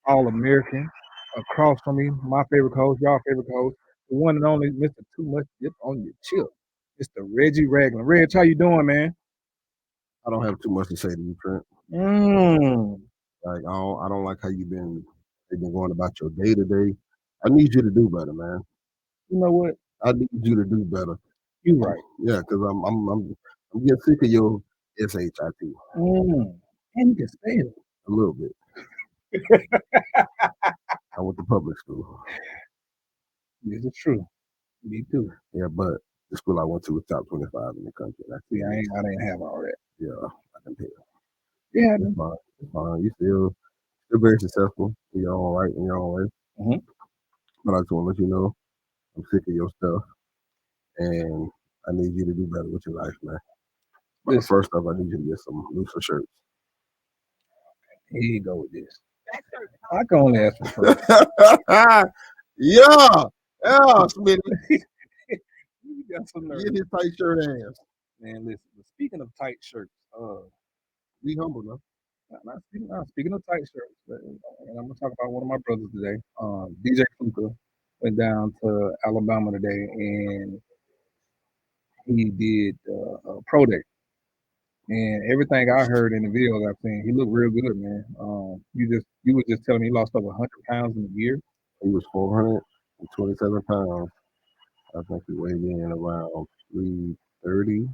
All-American. Across from me, my favorite coach, y'all favorite coach, the one and only Mr. Too Much Dip on Your Chip, Mr. Reggie Ragland. Reg, how you doing, man? I don't have too much to say to you, Trent. Like I don't like how you've been going about your day to day. I need you to do better, man. You know what? I need you to do better. You right. Yeah, because I'm getting sick of your SHIT. And you can spell it. A little bit. I went to public school. This is true. Me too. Yeah, but the school I went to was top 25 in the country. See, I didn't have all that. Yeah, I can tell. Yeah, it's fine. It's fine. You still very successful in your own right, in your own way. Mm-hmm. But I just want to let you know, I'm sick of your stuff, and I need you to do better with your life, man. But first off, I need you to get some looser shirts. Here you go with this. I can only ask for first. Yeah, Smitty. You got some nerve. Get his tight shirt ass. Man, listen, speaking of tight shirts, be humble, man. Speaking of tight shirts, and I'm gonna talk about one of my brothers today. DJ Fluka went down to Alabama today, and he did ProDay. And everything I heard in the videos I've seen, he looked real good, man. You was just telling me he lost over 100 pounds in a year. He was 427 pounds. I think he weighed in around 330.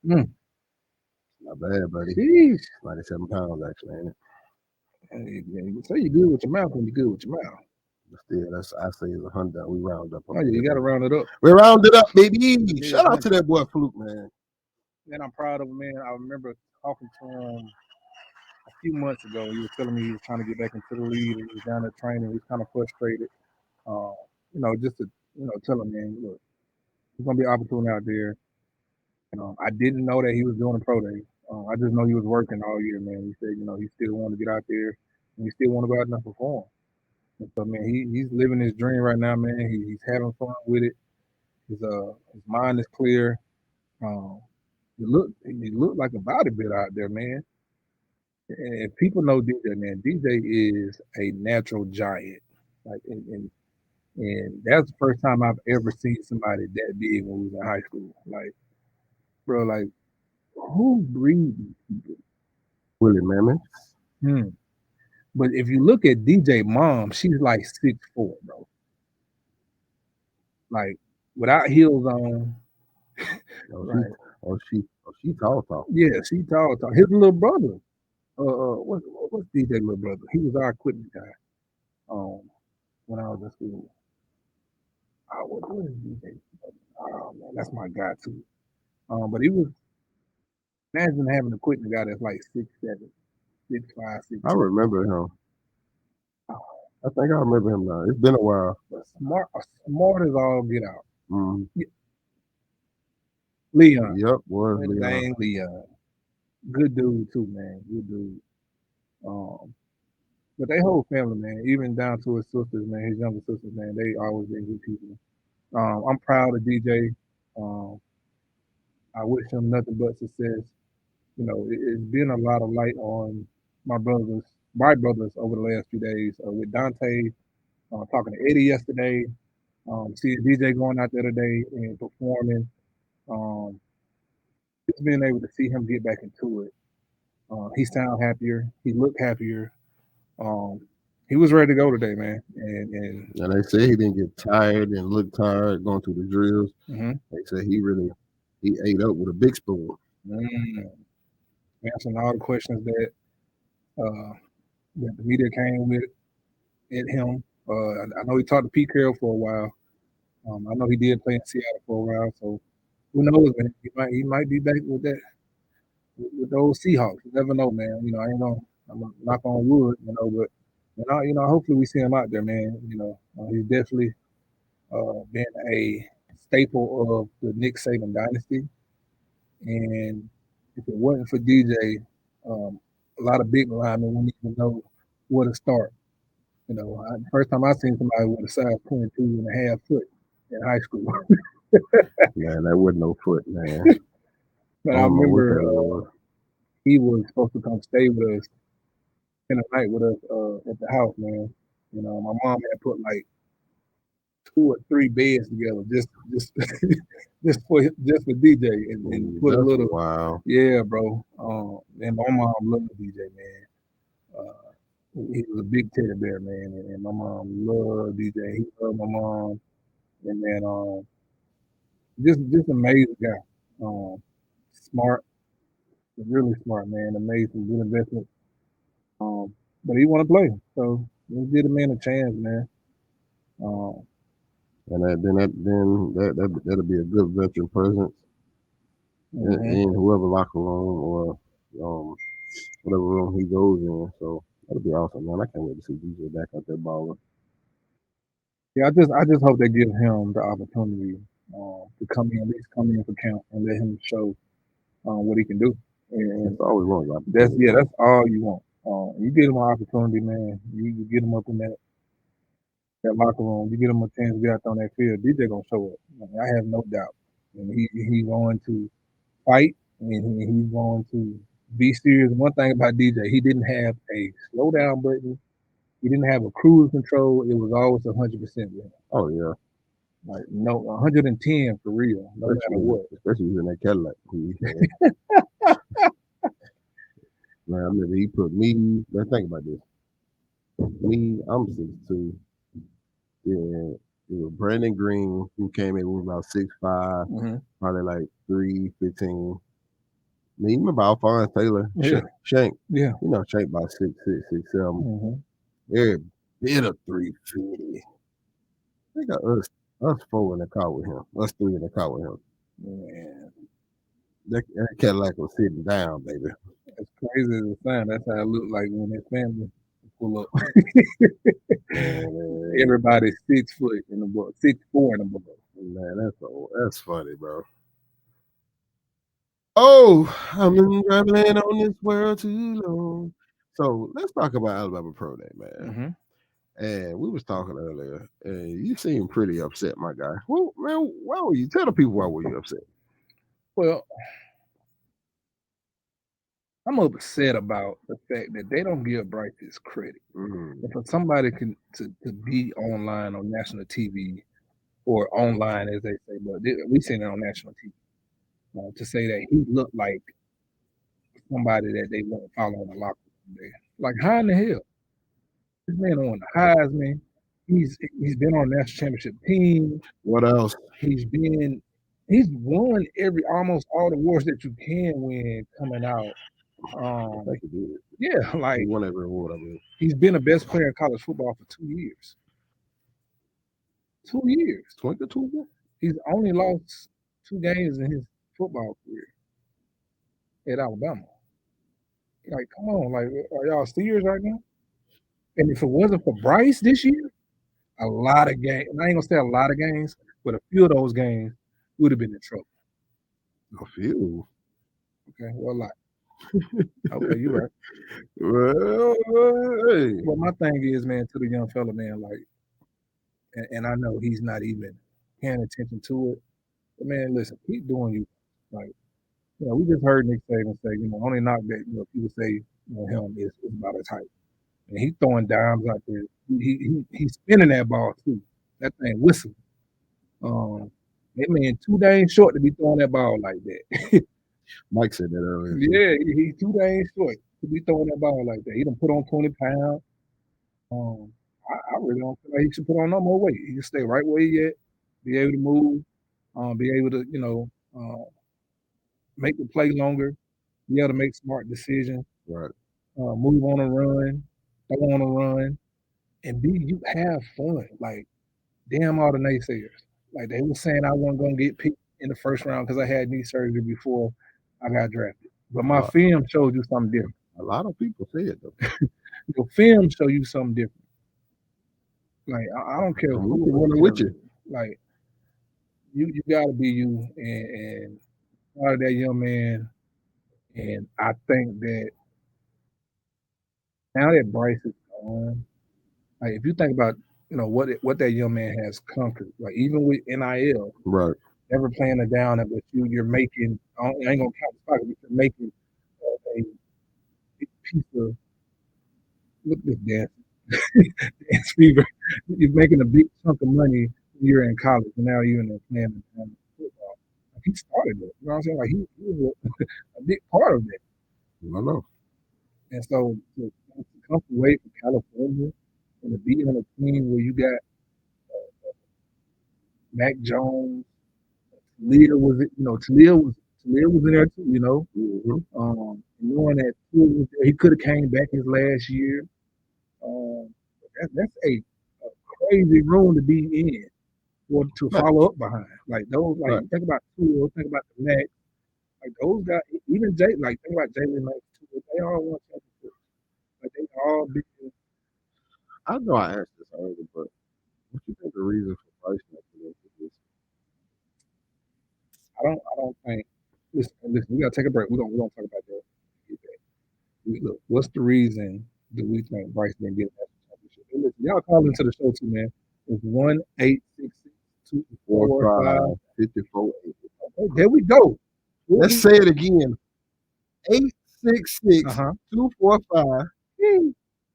Not bad, buddy. Jeez. 97 pounds, actually, ain't it? You say you're good with your mouth when you're good with your mouth. But still, I say it's 100. We round up. Oh, yeah, you got to round it up. We round it up, baby. Shout out to that boy Fluke, man. Man, I'm proud of him, man. I remember talking to him a few months ago. He was telling me he was trying to get back into the league. And he was down there training. He was kind of frustrated. Just to tell him, man, look, there's gonna be opportunity out there. I didn't know that he was doing a pro day. I just know he was working all year, man. He said, he still wanted to get out there and he still want to go out and perform. And so, man, he's living his dream right now, man. He's having fun with it. His mind is clear. He look like a bodybuilder out there, man. And if people know DJ, man, DJ is a natural giant. Like, and that's the first time I've ever seen somebody that big when we was in high school. Like, bro, like, who breeds these people? Willie Mammoth. But if you look at DJ mom, she's like 6'4", bro. Like, without heels on. She tall. Yeah, she tall. His little brother. What's DJ little brother? He was our equipment guy. When I was in school. What is DJ? Oh man, that's my guy too. But he was. Imagine having an equipment guy that's like 6'7", 6'5", 6'6". I remember him. I think I remember him now. It's been a while. But smart as all get out. Mm-hmm. Yeah. Leon. Yep, was Leon. Dang Leon. Good dude too, man. Good dude. But they whole family, man, even down to his sisters, man, his younger sisters, man, they always been good people. I'm proud of DJ. I wish him nothing but success. It's been a lot of light on my brothers over the last few days. With Dante, talking to Eddie yesterday, see DJ going out there today and performing. Just being able to see him get back into it. He sound happier. He looked happier. He was ready to go today, man. And they say he didn't get tired and look tired going through the drills. Mm-hmm. They say he ate up with a big spoon. Answering all the questions that the media came with at him. I know he talked to Pete Carroll for a while. I know he did play in Seattle for a while, so who knows, man? He might be back with that with those Seahawks. You never know, man. I'm gonna knock on wood, but hopefully we see him out there, man. He's definitely been a staple of the Nick Saban dynasty, and if it wasn't for DJ, a lot of big linemen wouldn't even know where to start. First time I seen somebody with a size 22.5 foot in high school. Man, that wasn't no foot, man. But I remember he was supposed to come stay with us spent the night with us at the house, man. You know, my mom had put like 2 or 3 beds together just just for DJ and put a That's little wild. yeah, bro. And my mom loved DJ, man. He was a big teddy bear, man, and my mom loved DJ. He loved my mom, and then just amazing guy. Smart, really smart, man. Amazing, good investment. But he want to play, so let's give the man a chance, man. Um, And that'll be a good veteran presence mhm. in whoever locker room or um whatever room he goes in. So that'll be awesome, man. I can't wait to see DJ back out there balling. Yeah, I just hope they give him the opportunity to come in, at least come in for camp and let him show what he can do. And It's always wrong, y'all. that's all you want. You get him an opportunity, man. You get him up in that locker room. You get him a chance to get out there on that field. DJ gonna show up. I have no doubt. And he's going to fight, and he's going to be serious. One thing about DJ, he didn't have a slow down button. He didn't have a cruise control. It was always 100% with him. Oh yeah. Like no 110 for real, no matter what. Especially in that Cadillac. Man, I remember he put me. Let's think about this. Me, I'm 6'2". Yeah, it was Brandon Green who came in with about 6'5", probably like 315. Me, remember Alphonse Taylor? Yeah. Shank. Yeah. You know, Shank about 6'6", 6'7". Every bit of 350. They got us 4 in the car with him. Us 3 in the car with him. Man. That Cadillac was sitting down, baby. As crazy as it sounds, that's how it looked like when his family pull up. Everybody's 6 foot in the book, 6'4" in the book. Man, that's funny, bro. Oh, I've been traveling on this world too long. So let's talk about Alabama ProDay, man. And we was talking earlier, and you seem pretty upset, my guy. Well, man, why were you? Tell the people why were you upset? Well, I'm upset about the fact that they don't give Bryce his credit. And for somebody to be online on national TV or online, as they say, but we seen it on national TV, to say that he looked like somebody that they won't follow in the locker room there. Like, how in the hell? This man on the Heisman. He's been on national championship team. What else? He's won almost all the awards that you can win coming out. I think he did. Yeah, like he won every award. I mean, he's been the best player in college football for 2 years. 2 years. 22. He's only lost 2 games in his football career at Alabama. Like, come on, like, are y'all serious right now? And if it wasn't for Bryce this year, a lot of games, and I ain't gonna say a lot of games, but a few of those games would have been in trouble. A few. Okay, well, a lot. Okay, you're right. Well, hey. Well, my thing is, man, to the young fella, man, like, and I know he's not even paying attention to it, but man, listen, keep doing you. Like, we just heard Nick Saban say, only knock that people say him is about his height, and he's throwing dimes out there. He's spinning that ball too. That thing whistling. That man too dang short to be throwing that ball like that. Mike said that earlier. Yeah, he's too dang short to be throwing that ball like that. He done put on 20 pounds. I really don't feel like he should put on no more weight. He can stay right where he at, be able to move, be able to, make the play longer, be able to make smart decisions, Right. Move on a run, throw on a run, and you have fun. Like, damn all the naysayers. Like, they were saying I wasn't going to get picked in the first round because I had knee surgery before I got drafted. But my film showed you something different. A lot of people say it, though. Your film show you something different. Like, I don't care who running with you. Like, you got to be you, and out of that young man. And I think that now that Bryce is gone, like, if you think about what that young man has conquered, like, even with NIL, right, never playing it down, but you're making. I ain't gonna count the pocket, but you're making a piece of look at this dance fever. You're making a big chunk of money when you're in college, and now you're in the playing football. Like, he started it. You know what I'm saying? Like he was a big part of it. I know. And so to come away from California and to be on a team where you got Mac Jones, Talia was it? Talia was in there too. Knowing that Tua was there, he could have came back his last year. Um, that's a crazy room to be in or to Right. follow up behind. Like those, Right. think about Tua, think about the Mac, like those guys, even Jay, like think about Jalen Mack, Tua, they all won championships. Like they all big. I know I asked this already, but what you think the reason for Bryce not getting into this? I don't think. Listen, we gotta take a break. We're gonna talk about that. Look, what's the reason that we think Bryce didn't get a national championship? Hey, listen, y'all call into the show too, man. It's 1-866-245. 54. Okay, there we go. Let's say it again. 866 Uh-huh. 245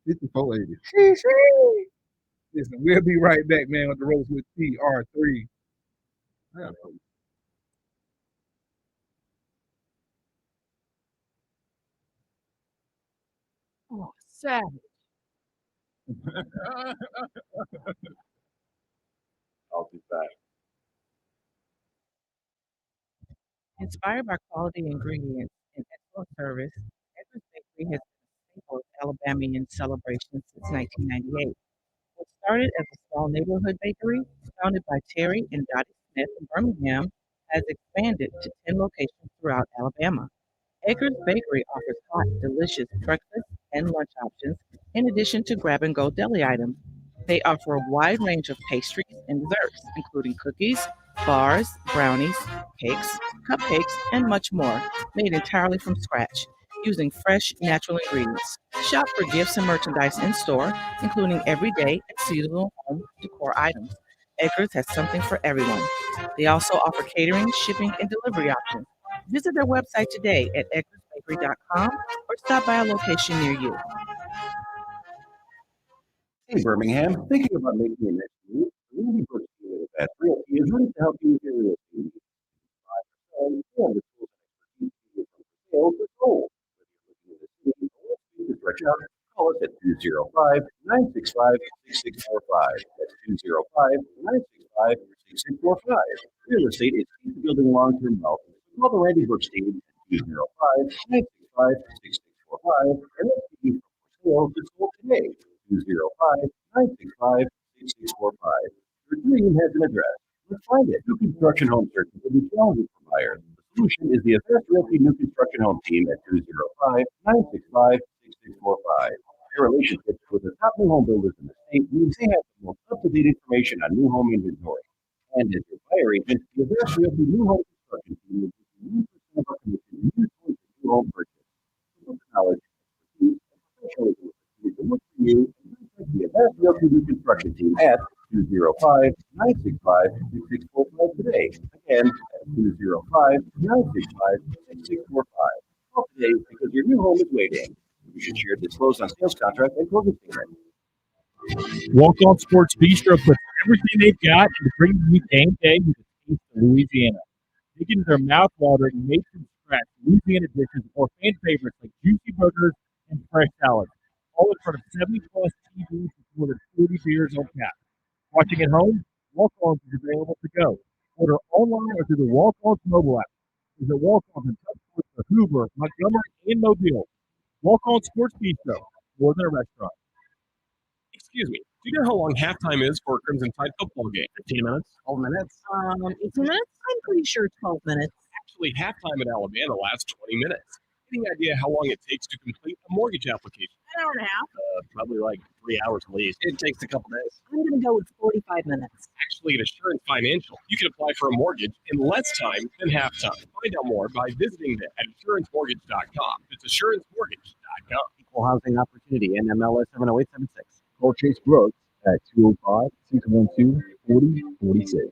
5480. Listen, we'll be right back, man, on the roads with TR3. Oh, savage. I'll be back. Inspired by quality ingredients and excellent service, Edwards Bakery has been a staple of Alabamian celebrations since 1998. What started as a small neighborhood bakery, founded by Terry and Dottie Smith in Birmingham, has expanded to 10 locations throughout Alabama. Edgar's Bakery offers hot, delicious breakfast and lunch options, in addition to grab-and-go deli items. They offer a wide range of pastries and desserts, including cookies, bars, brownies, cakes, cupcakes, and much more, made entirely from scratch, using fresh, natural ingredients. Shop for gifts and merchandise in store, including everyday and seasonal home decor items. Edgar's has something for everyone. They also offer catering, shipping, and delivery options. Visit their website today at edgarsbakery.com or stop by a location near you. Hey, Birmingham, thinking about making your next move? The Ruby Brooks team at Realty is ready to help you with your real estate needs. And the tools and expertise needed from sales to sold. Whether you're looking at a city or to stretch out, call us at 205-965-6645. That's 205-965-6645. Real estate is key to building long-term wealth. Call the Randy Brooks team at 205-965-6645 and let's get you from for sale to sold today. 205-965-6645. Your dream has an address. Let's find it. New construction home searches will be challenging for buyers. The solution is the Advanced Realty New Construction Home Team at 205-965-6645. Their relationships with the top new home builders in the state means they have the most up-to-date information on new home inventory. And as your buyer agent, the Advanced Realty New Home Construction Team will give you 1% of our commission used towards your new home purchase. With knowledge, expertise, and professionalism, we can look for you the Advanced Realty New Construction Team at 205-965-6645 today. Again, at 205-965-6645. Call today because your new home is waiting. You should share this close on sales contract and closing statement. Walk On Sports Bistro puts everything they've got into bringing you game day with the taste of Louisiana. Dig into their mouth-watering, made from scratch Louisiana dishes or fan favorites like juicy burgers and fresh salads. All in front of 70-plus TVs with more than 40 beers on tap. Watching at home? Walk-Ons is available to go. Order online or through the Walk-Ons mobile app. Visit Walk-Ons in Touchpoint for Hoover, Montgomery, and Mobile. Walk-On Sports Bistro, more than a restaurant. Excuse me. Do you know how long halftime is for a Crimson Tide football game? 15 minutes? 12 minutes? 18 minutes? I'm pretty sure 12 minutes. Actually, halftime in Alabama lasts 20 minutes. Any idea how long it takes to complete a mortgage application? An hour and a half. Probably like 3 hours at least. It takes a couple days. I'm going to go with 45 minutes. Actually, at Assurance Financial, you can apply for a mortgage in less time than halftime. Find out more by visiting them at assuranceMortgage.com. It's assuranceMortgage.com. Equal housing opportunity, NMLS 70876. Call Chase Brooks at 205-612-4046.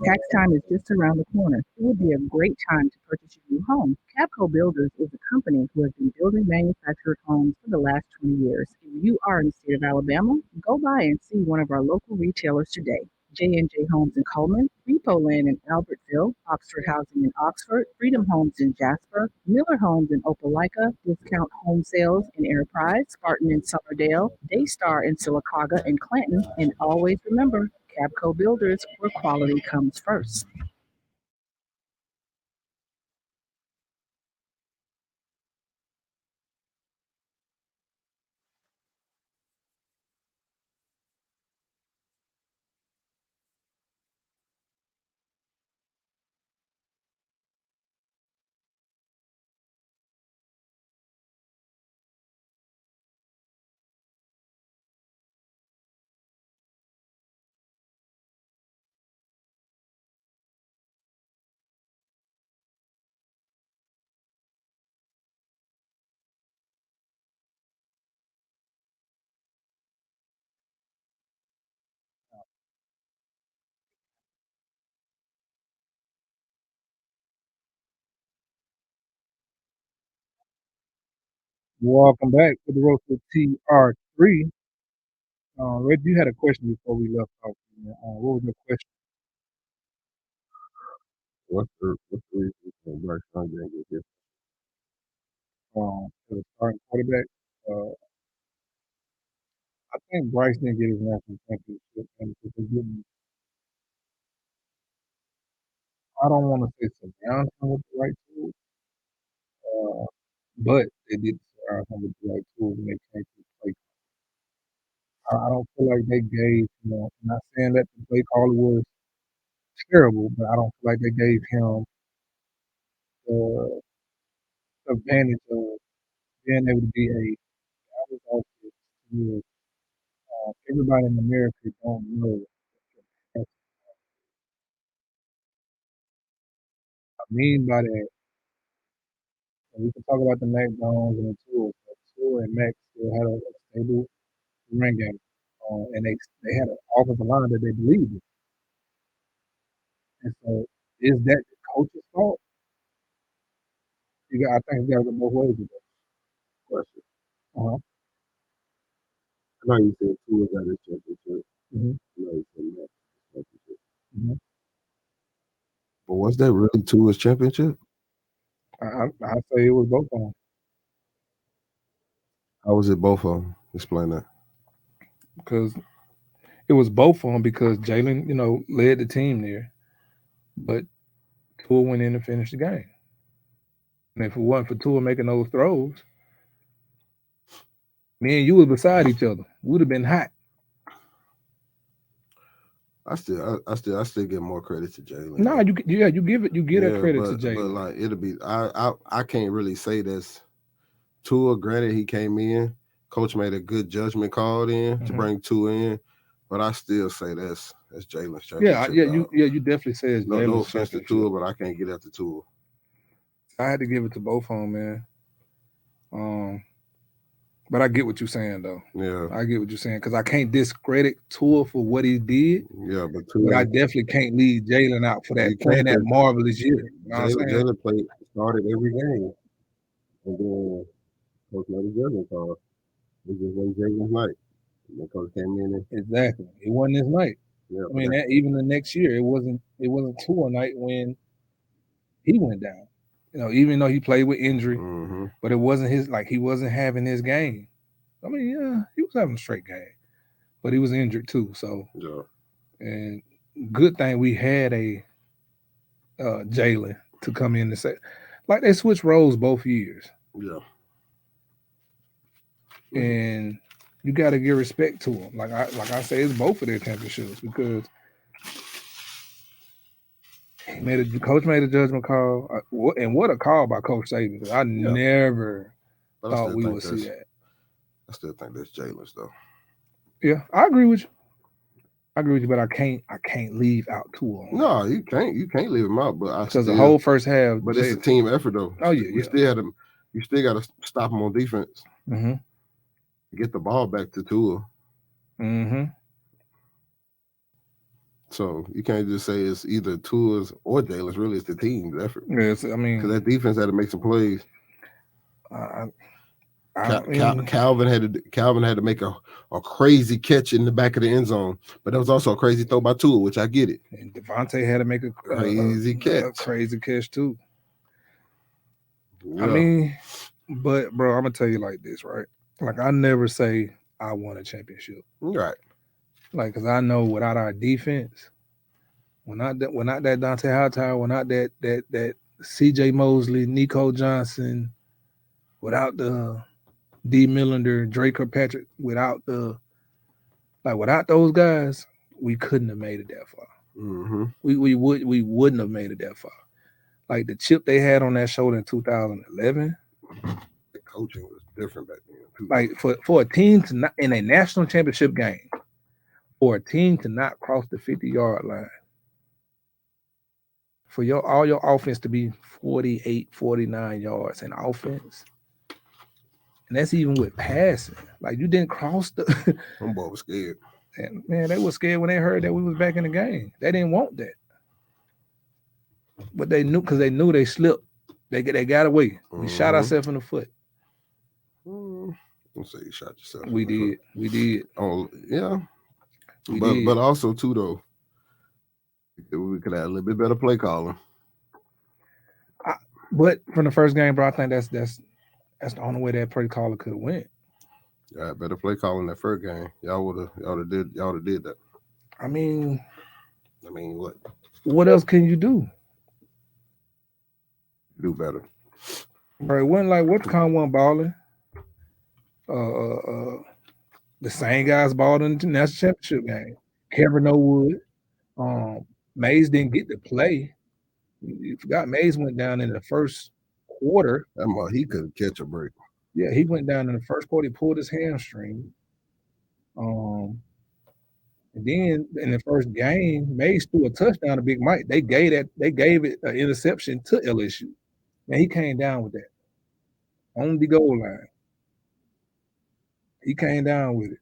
Tax time is just around the corner. It would be a great time to purchase your new home. Capco Builders is a company who has been building manufactured homes for the last 20 years. If you are in the state of Alabama, go by and see one of our local retailers today. J&J Homes in Coleman, Repo Land in Albertville, Oxford Housing in Oxford, Freedom Homes in Jasper, Miller Homes in Opelika, Discount Home Sales in Enterprise, Spartan in Summerdale, Daystar in Sylacauga and Clanton, and always remember, Cabco Builders, where quality comes first. Welcome back to the roast with TR3. Red, you had a question before we left off. What was your question? What's the reason that Bryceyoung didn't get this? For the starting quarterback? Uh, I think Bryce didn't get his national championship, and because they didn't, I don't want to say surround him with the right tools, uh, but they did surround him with the right tools when they came to play. I don't feel like they gave, I'm not saying that the play caller was terrible, but I don't feel like they gave him the advantage of being able to be a college offense where everybody in America don't know. What I mean by that, and we can talk about the Mac Jones and the Tua, but Tua and Mac still had a stable run game, and they had an offensive line that they believed in. And so, is that the coach's fault? I think it's got to go both ways with that. Question. Uh-huh. I know you said Tua got his championship. hmm I know you said that championship. hmm But was that really Tua's championship? I say it was both of them How was it both of them? Explain that. because it was both of them because Jalen, led the team there, but Tua went in and finished the game. And if it wasn't for Tua making those throws, me and you was beside each other. Would have been hot. I still give more credit to Jalen. No, you give that credit to but Jalen. like it'll be I can't really say that's Tua. Granted, he came in, coach made a good judgment call then to bring Tua in, but I still say that's Jalen's championship. You definitely say it's Jalen's no offense to championship. Tua, but I can't get after Tua. I had to give it to both of them, man. But I get what you're saying, though. Yeah, I get what you're saying because I can't discredit Tua for what he did. Yeah, but I definitely can't leave Jalen out for that playing that marvelous year. You know what I'm saying? Jalen started every game, and then coach made a judgment call. It just wasn't Jalen's night. And then coach came in and Exactly. It wasn't his night. yeah, I mean, even the next year, it wasn't Tua night when he went down. Even though he played with injury, but it wasn't he wasn't having his game. I mean, yeah, he was having a straight game, but he was injured too. So, and good thing we had a Jalen to come in and say, like they switched roles both years. Yeah. And you got to give respect to them. Like I say, it's both of their championships because the coach made a judgment call, and what a call by Coach Saban. Because I never thought we would see that. I still think that's Jalen's though. Yeah, I agree with you. But I can't leave out Tua. No, you can't leave him out. But because the whole first half, but it's a team effort though. Oh yeah, you still got to stop him on defense. Get the ball back to Tua. So you can't just say it's either Tua's or Jalen's. Really, it's the team's effort. Yes, I mean, Because that defense had to make some plays. Calvin had to make a crazy catch in the back of the end zone, but that was also a crazy throw by Tua, which I get it. And Devontae had to make a crazy catch too. Yeah. I mean, but bro, I'm gonna tell you like this, right? Like I never say I won a championship, right? Like, cause I know without our defense, we're not that Dante Hightower, we're not that C.J. Mosley, Nico Johnson, without the D. Millender, Drake Kirkpatrick, without those guys, we couldn't have made it that far. Mm-hmm. We wouldn't have made it that far. Like the chip they had on that shoulder in 2011. The coaching was different back then. Like for a team to not in a national championship game, for a team to not cross the 50-yard line, for all your offense to be 48, 49 yards in offense. And that's even with passing. Like you didn't cross the. Them boys were scared. And man, they were scared when they heard that we was back in the game. They didn't want that, but they knew because they knew they slipped. They got away. We shot ourselves in the foot. Don't say you shot yourself. We did. Oh yeah, but also too though, we could have a little bit better play calling. But from the first game, bro, I think that's the only way that play caller could have went. Yeah, better play calling that first game. Y'all would have did that. I mean what? What else can you do? Do better. Bro, it wasn't like what kind one balling. The same guys balled in the national championship game. Kevin Owood. Mays didn't get to play. You forgot Mays went down in the first quarter. He couldn't catch a break. Yeah, he went down in the first quarter. He pulled his hamstring. And then in the first game, Mays threw a touchdown to Big Mike. They gave it an interception to LSU. And he came down with that on the goal line. He came down with it.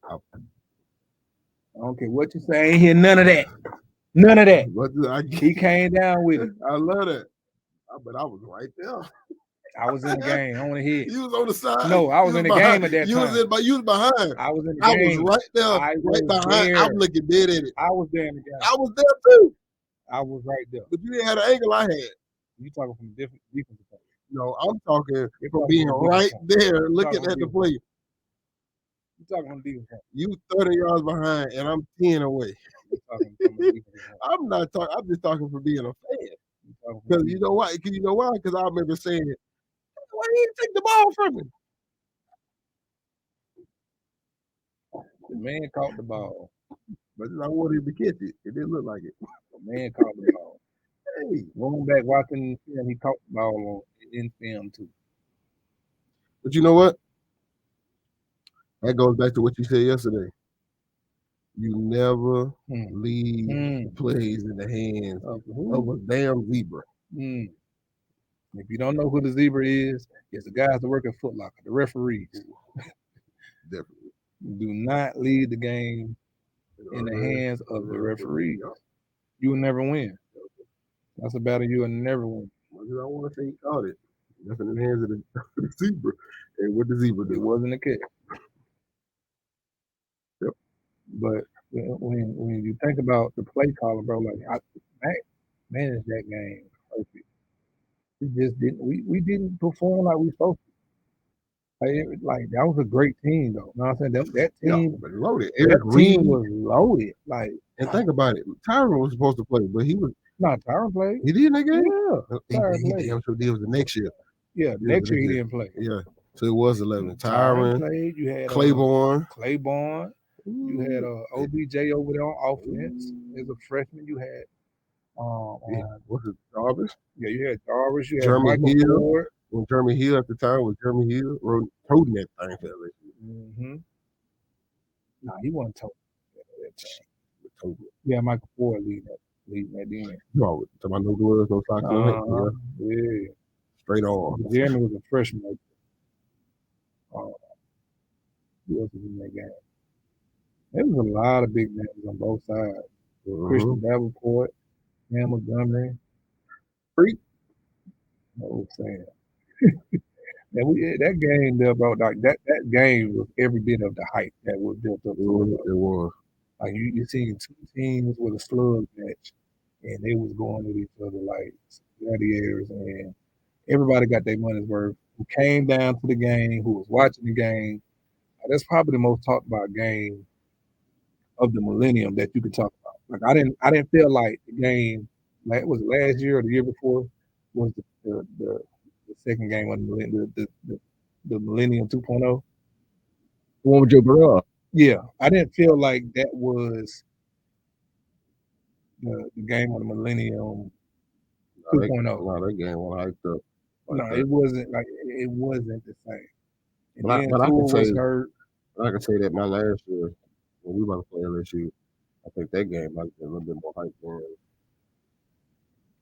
I don't care what you say. I ain't hear none of that. None of that. He came down with it. I love that. But I was right there. I was in the game. I want to hear it. You was on the side. No, I was in the game at that time. You was behind. I was in the game. I was right there. Right behind. I'm looking dead at it. I was there in the game. I was there too. I was right there. But you didn't have the angle I had. You talking from a different defensive point. No, I'm talking from being right there looking at the play. You talking from defense. You 30 yards behind and I'm 10 away. I'm not talking. I'm just talking for being a fan. Because you know why? Because I remember saying, "Why didn't you take the ball from him?" The man caught the ball, but I wanted him to catch it. It didn't look like it. The man caught the ball. Hey, going back watching film, he caught the ball in film too. But you know what? That goes back to what you said yesterday. You never leave plays in the hands of a damn zebra. If you don't know who the zebra is, it's the guys that work at Foot Locker, the referees. Definitely. Do not leave the game in the hands of the referees. You will never win. That's a battle you will never win. I want to say he caught it. That's in the hands of the zebra. And what the zebra did? It wasn't a kick. Yep. But when you think about the play caller, bro, like Mac managed that game perfect. We just didn't. We didn't perform like we supposed to. Like that was a great team, though. You know what I'm saying? That team was loaded. That team was loaded. Like, and think about it. Tyron was supposed to play, but he was. No, Tyron played. He did in that game? Yeah. He damn sure did. It was the next year. Yeah, next year he didn't play. Yeah. So it was 11. Tyron played. You had Claiborne. You had OBJ over there on offense as a freshman. You had what's it, Jarvis? Yeah, you had Jarvis. You had Jeremy Michael Hill. Ford. When Jeremy Hill at the time was Jeremy Hill toting that thing for LSU. Nah, he wasn't toting. Yeah, Michael Ford leading that in. No, to my no gloves, no socks, no yeah. Straight on. Jeremy was a freshman. He wasn't in that game. There was a lot of big names on both sides. Christian Davenport, Cam Montgomery, Freak. No saying. And that game there, bro, like that game was every bit of the hype that was built up to it. It was. Like you seen two teams with a slug match, and they was going at each other like gladiators, and everybody got their money's worth. Who came down to the game, who was watching the game. That's probably the most talked about game of the millennium that you could talk about. Like I didn't feel like the game, like it was last year or the year before, was the second game of the millennium, the millennium 2.0. The one with Joe Burrow. Yeah, I didn't feel like that was the game of the millennium 2.0. No, that game was hyped up. No, it wasn't the same. And But then I can Tua was say hurt. I can say that my last year when we were about to play LSU, I think that game might have been a little bit more hype than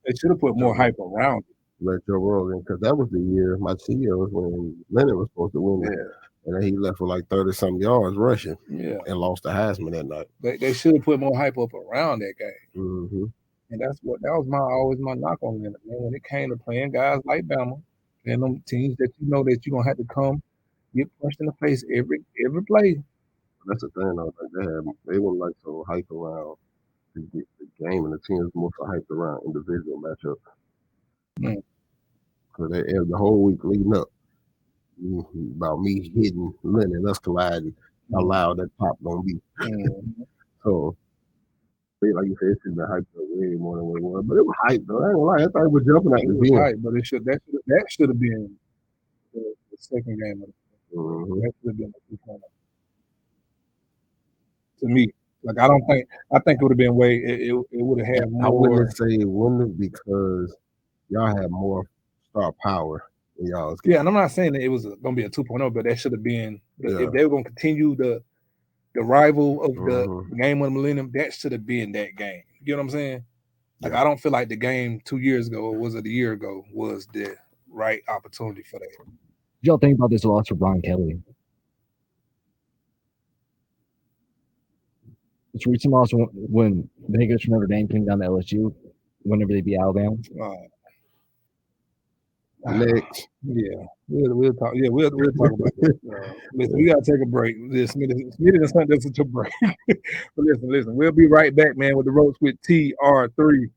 They should have put more hype around it. let Joe Burrow in, because that was the year my senior was when Leonard was supposed to win it. And then he left with like 30-something yards rushing and lost the Heisman that night. They should have put more hype up around that game. Mm-hmm. And that was always my knock on Leonard, man. When it came to playing guys like Bama and them teams that you know that you're gonna have to come get punched in the face every play. That's the thing though. Like they weren't like so hype around the game, and the teams more so hyped around individual matchups. So the whole week leading up about me hitting Leonard, us colliding, how loud that pop gonna be. So like you said, it should have been hyped up way more than what it was. But it was hyped though. I ain't gonna lie, I thought it was jumping at the beginning. Hype, but that should have been the second game of the That should have been the 2.0. To me. Like I think it would have been way it would have had more. I wouldn't say it wouldn't, because y'all had more star power in y'all's game. Yeah, and I'm not saying that it was gonna be a 2.0, but that should have been if they were gonna continue the rival of the game of the millennium, that should have been that game. You know what I'm saying? Like I don't feel like the game 2 years ago, or was it a year ago, was the right opportunity for that. What y'all think about this loss for Brian Kelly? This recent loss when the Higgins from Notre Dame came down to LSU, whenever they beat Alabama. Next. Yeah, we'll talk. Yeah, we'll talk about that. Listen, we gotta take a break. Smitty done sent us to a break. But listen, we'll be right back, man, with the ropes with TR3.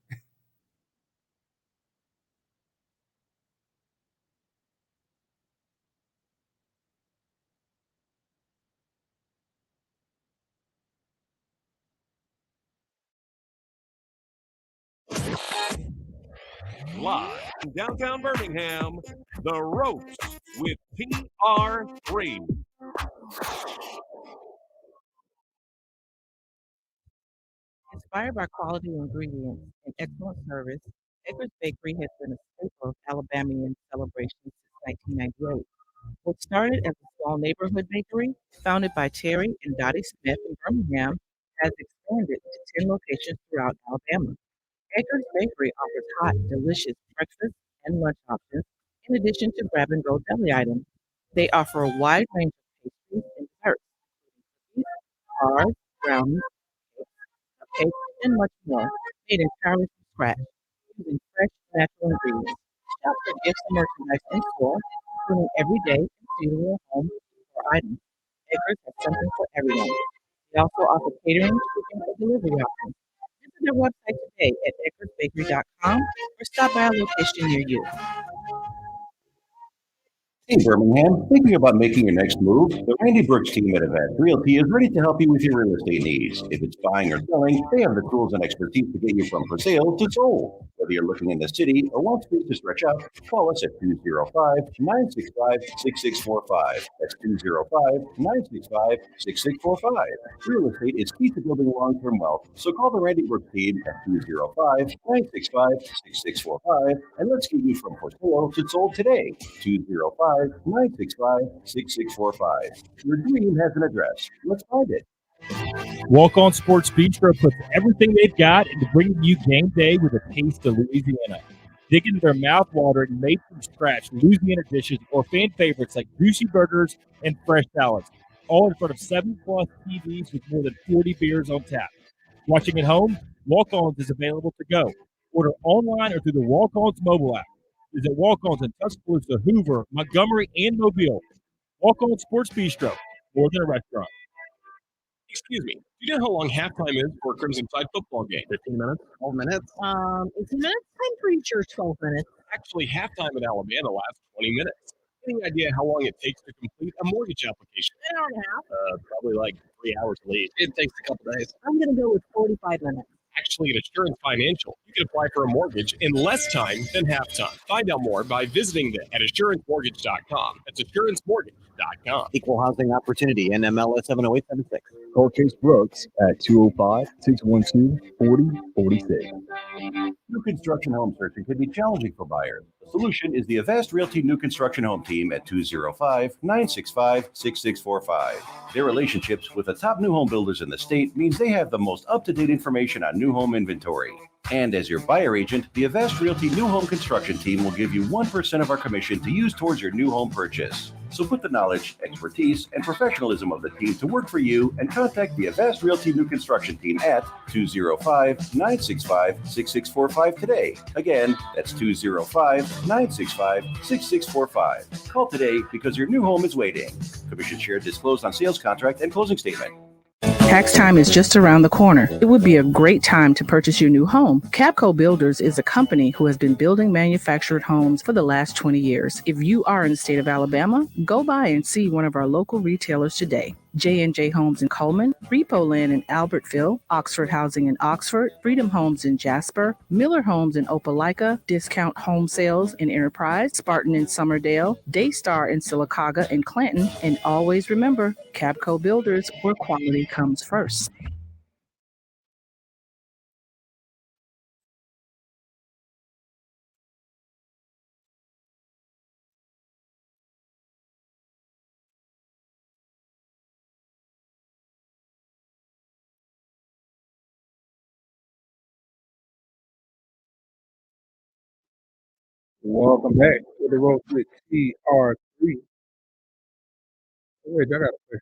Live in downtown Birmingham, The Ropes with TR3. Inspired by quality ingredients and excellent service, Edgar's Bakery has been a staple of Alabamian celebrations since 1998. What started as a small neighborhood bakery, founded by Terry and Dottie Smith in Birmingham, has expanded to 10 locations throughout Alabama. Edgar's Bakery offers hot, delicious breakfast and lunch options, in addition to grab-and-go deli items. They offer a wide range of pastries and desserts, including cookies, bars, brownies, cakes, and much more, made entirely from scratch, using fresh, natural ingredients. Shop for gifts and merchandise in store, including everyday and seasonal home decor items. Edgar's has something for everyone. They also offer catering, shipping, and delivery options. Visit their website today at edgarsbakery.com or stop by a location near you. Hey Birmingham, thinking about making your next move? The Randy Brooks team at Advanced Realty is ready to help you with your real estate needs. If it's buying or selling, they have the tools and expertise to get you from for sale to sold. Whether you're looking in the city or want space to stretch out, call us at 205-965-6645. That's 205-965-6645. Real estate is key to building long-term wealth, so call the Randy Brooks team at 205-965-6645 and let's get you from for sale to sold today. 205-965-6645. Your dream has an address. Let's find it. Walk On Sports Bistro puts everything they've got into bringing you game day with a taste of Louisiana. Dig into their mouth-watering, made from scratch Louisiana dishes or fan favorites like juicy burgers and fresh salads. all in front of 7+ TVs with more than 40 beers on tap. Watching at home, Walk-Ons is available to go. Order online or through the Walk-Ons mobile app. Visit Walk-Ons in Tuscaloosa, Hoover, Montgomery, and Mobile. Walk-On Sports Bistro, more than a restaurant. Excuse me. Do you know how long halftime is for a Crimson Tide football game? 15 minutes? 12 minutes? 18 minutes? I'm pretty sure 12 minutes. Actually, halftime in Alabama lasts 20 minutes. Any idea how long it takes to complete a mortgage application? An hour and a half. Probably like 3 hours at least. It takes a couple days. I'm going to go with 45 minutes. Actually, at Assurance Financial, you can apply for a mortgage in less time than halftime. Find out more by visiting them at assuranceMortgage.com. That's assuranceMortgage.com. Equal housing opportunity, NMLS 70876. Call Chase Brooks at 205-612-4046. New construction home searching can be challenging for buyers. The solution is the Avast Realty New Construction Home Team at 205-965-6645. Their relationships with the top new home builders in the state means they have the most up-to-date information on new home inventory. And as your buyer agent, the Avast Realty New Home Construction Team will give you 1% of our commission to use towards your new home purchase. So put the knowledge, expertise, and professionalism of the team to work for you and contact the Avast Realty New Construction Team at 205-965-6645 today. Again, that's 205-965-6645. Call today because your new home is waiting. Commission share disclosed on sales contract and closing statement. Tax time is just around the corner. It would be a great time to purchase your new home. Capco Builders is a company who has been building manufactured homes for the last 20 years. If you are in the state of Alabama, go by and see one of our local retailers today. J&J Homes in Coleman, Repo Land in Albertville, Oxford Housing in Oxford, Freedom Homes in Jasper, Miller Homes in Opelika, Discount Home Sales in Enterprise, Spartan in Summerdale, Daystar in Sylacauga and Clanton, and always remember, Capco Builders, where quality comes first. Welcome back to the Road with TR3. Wait, I got a question.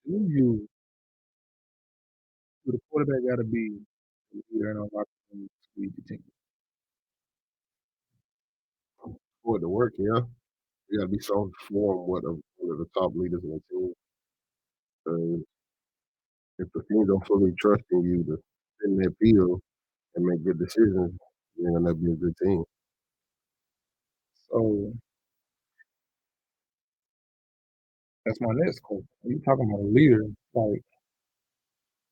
Do the quarterback got to be a leader and unlock the lead the team? For it to work, yeah. You got to be so formed with one of the top leaders in the team. If the team don't fully trust in you to sit in that field and make good decisions, you're gonna be a good team. So that's my next question. When you talking about a leader, like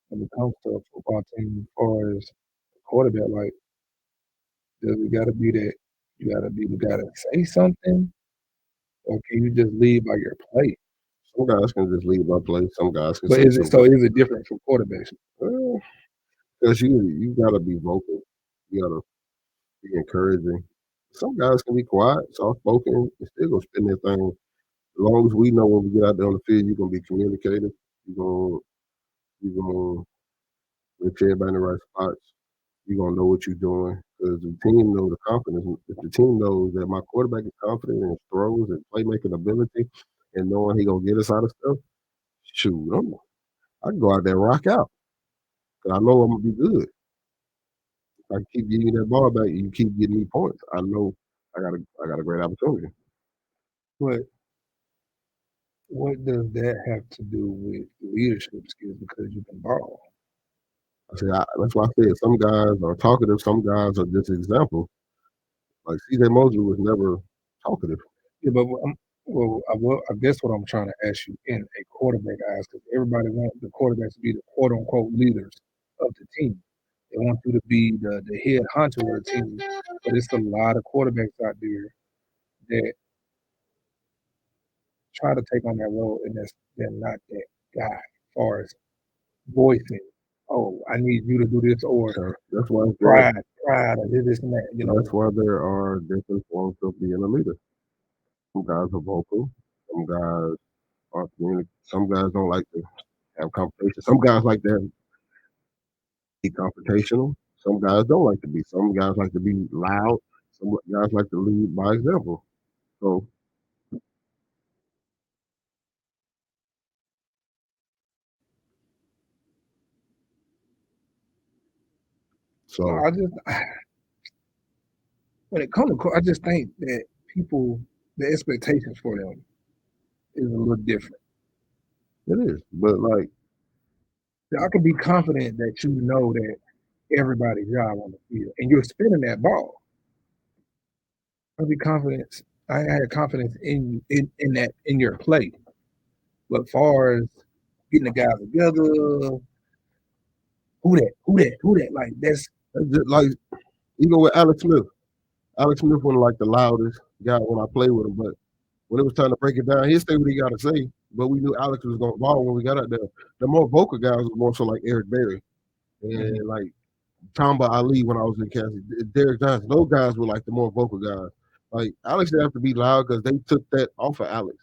when it comes to a football team, as far as a quarterback, like does it got to be that you got to be the guy to say something, or can you just lead by your play? Some guys can just lead by play. Some guys can. But is it different from quarterbacks? Because you gotta be vocal. You gotta be encouraging. Some guys can be quiet, soft spoken, and still gonna spin their thing. As long as we know when we get out there on the field, you're gonna be communicative. You're gonna make sure everybody in the right spots. You're gonna know what you're doing. Because the team knows the confidence. If the team knows that my quarterback is confident in his throws and playmaking ability and knowing he gonna get us out of stuff, shoot, I can go out there and rock out. Cause I know I'm gonna be good. If I keep giving you that ball back, you keep getting me points. I know I got a great opportunity. But what does that have to do with leadership skills? Because you can ball. That's why I said some guys are talkative, some guys are just example. Like CJ Mosley was never talkative. Yeah, but I guess what I'm trying to ask you in a quarterback eyes, because everybody wants the quarterbacks to be the quote unquote leaders of the team. They want you to be the head honcho of the team. But it's a lot of quarterbacks out there that try to take on that role, and they're not that guy as far as voicing. Oh, I need you to do this, or that's why pride, or this and that. That's why there are different forms of being a leader. Some guys are vocal. Some guys are communicative. Some guys don't like to have conversation. Some guys like to be confrontational. Some guys don't like to be. Some guys like to be loud. Some guys like to lead by example. So So No, when it comes to, I just think that people, the expectations for them is a little different. it is. But like, I can be confident that you know that everybody's job on the field and you're spinning that ball. I had confidence in that in your play. But far as getting the guys together, who that? Like that's just like even with Alex Smith. Alex Smith wasn't like the loudest guy when I played with him, but when it was time to break it down, he'd say what he got to say. But we knew Alex was going to ball when we got out there. The more vocal guys was more so like Eric Berry and like Tamba Ali when I was in Kansas, Derek Johnson. Those guys were like the more vocal guys. Like Alex didn't have to be loud because they took that off of Alex.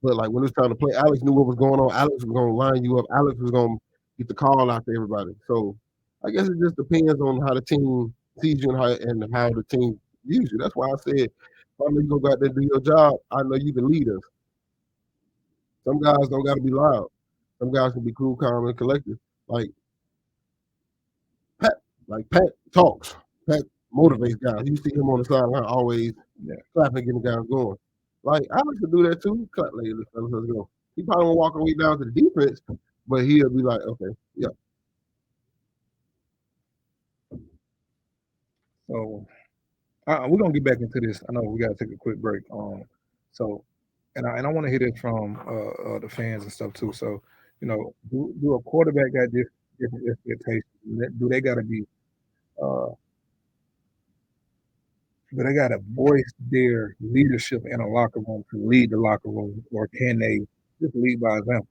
But like when it was time to play, Alex knew what was going on. Alex was going to line you up. Alex was going to get the call out to everybody. So I guess it just depends on how the team sees you and how the team views you. That's why I said, if I know you gonna go out there and do your job, I know you can lead us. Some guys don't got to be loud. Some guys can be cool, calm, and collected. Like Pat talks. Pat motivates guys. You see him on the sideline always clapping, getting guys going. Like Alex could do that too. Clap, ladies, let's go. He probably won't walk away down to the defense, but he'll be like, okay, yeah. So we're gonna get back into this. I know we gotta take a quick break. So and I want to hear this from the fans and stuff too. So, you know, do a quarterback got different expectations? Do they gotta be do they gotta voice their leadership in a locker room to lead the locker room, or can they just lead by example?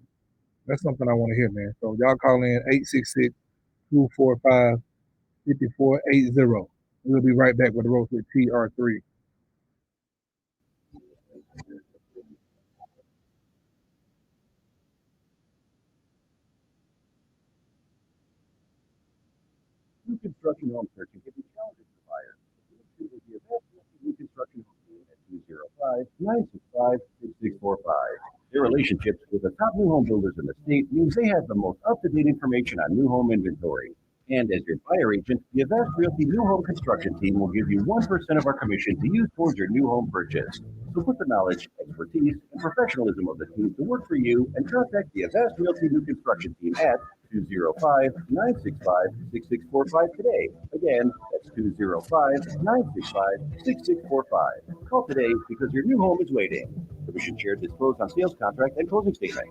That's something I want to hear, man. So y'all call in 866-245-5480. We'll be right back with the Roast with TR3. New construction home searching can be challenging for buyers. With the available new construction home team at 205-965-6645. Their relationships with the top new home builders in the state means they have the most up-to-date information on new home inventory. And as your buyer agent, the Avast Realty New Home Construction Team will give you 1% of our commission to use towards your new home purchase. So put the knowledge, expertise, and professionalism of the team to work for you and contact the Avast Realty New Construction Team at 205-965-6645 today. Again, that's 205-965-6645. Call today because your new home is waiting. Commission shared disclosed on sales contract and closing statement.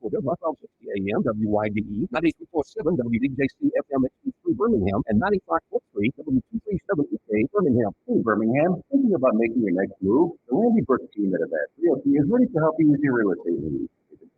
AM, WYDE, 93.7 WDJC FM HD3 Birmingham, and 95.3 W237 EK Birmingham. In Birmingham, thinking about making your next move? The Randy Brooks team at Avast Realty is ready to help you with your real estate needs.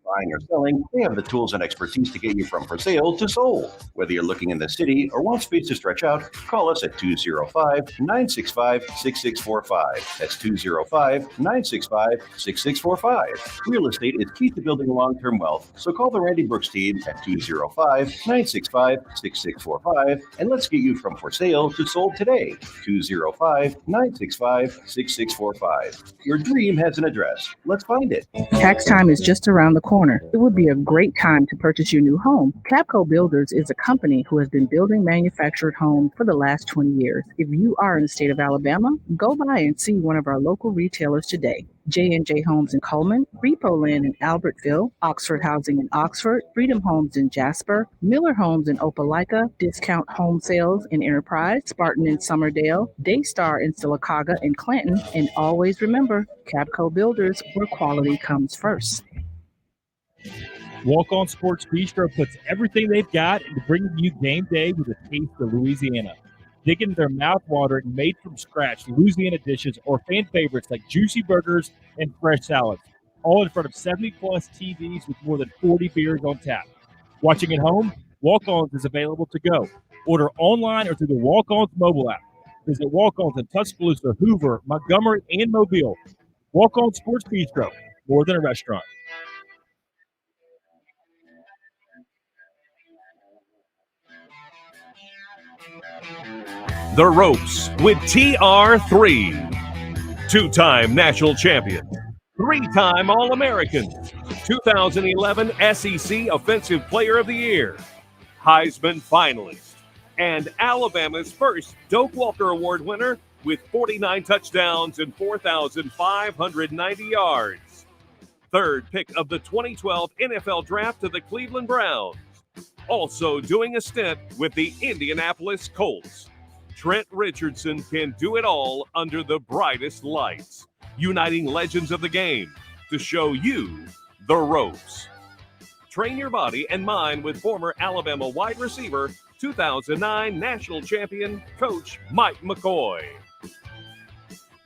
Buying or selling, they have the tools and expertise to get you from for sale to sold. Whether you're looking in the city or want space to stretch out, call us at 205-965-6645. That's 205-965-6645. Real estate is key to building long-term wealth, so call the Randy Brooks team at 205-965-6645 and let's get you from for sale to sold today. 205-965-6645. Your dream has an address. Let's find it. Tax time is just around the corner. It would be a great time to purchase your new home. Capco Builders is a company who has been building manufactured homes for the last 20 years. If you are in the state of Alabama, go by and see one of our local retailers today. J&J Homes in Coleman, Repo Land in Albertville, Oxford Housing in Oxford, Freedom Homes in Jasper, Miller Homes in Opelika, Discount Home Sales in Enterprise, Spartan in Summerdale, Daystar in Sylacauga and Clinton, and always remember, Capco Builders, where quality comes first. Walk On Sports Bistro puts everything they've got into bringing you game day with a taste of Louisiana. Dig into their mouth-watering, made-from-scratch Louisiana dishes or fan favorites like juicy burgers and fresh salads, all in front of 70-plus TVs with more than 40 beers on tap. Watching at home? Walk-Ons is available to go. Order online or through the Walk-Ons mobile app. Visit Walk-Ons in Tuscaloosa, Hoover, Montgomery, and Mobile. Walk On Sports Bistro, more than a restaurant. The Ropes with TR3. Two-time national champion, three-time All-American, 2011 SEC Offensive Player of the Year, Heisman finalist, and Alabama's first Doak Walker Award winner with 49 touchdowns and 4,590 yards. Third pick of the 2012 NFL Draft to the Cleveland Browns. Also doing a stint with the Indianapolis Colts. Trent Richardson can do it all under the brightest lights, uniting legends of the game to show you the ropes. Train your body and mind with former Alabama wide receiver, 2009 national champion, Coach Mike McCoy.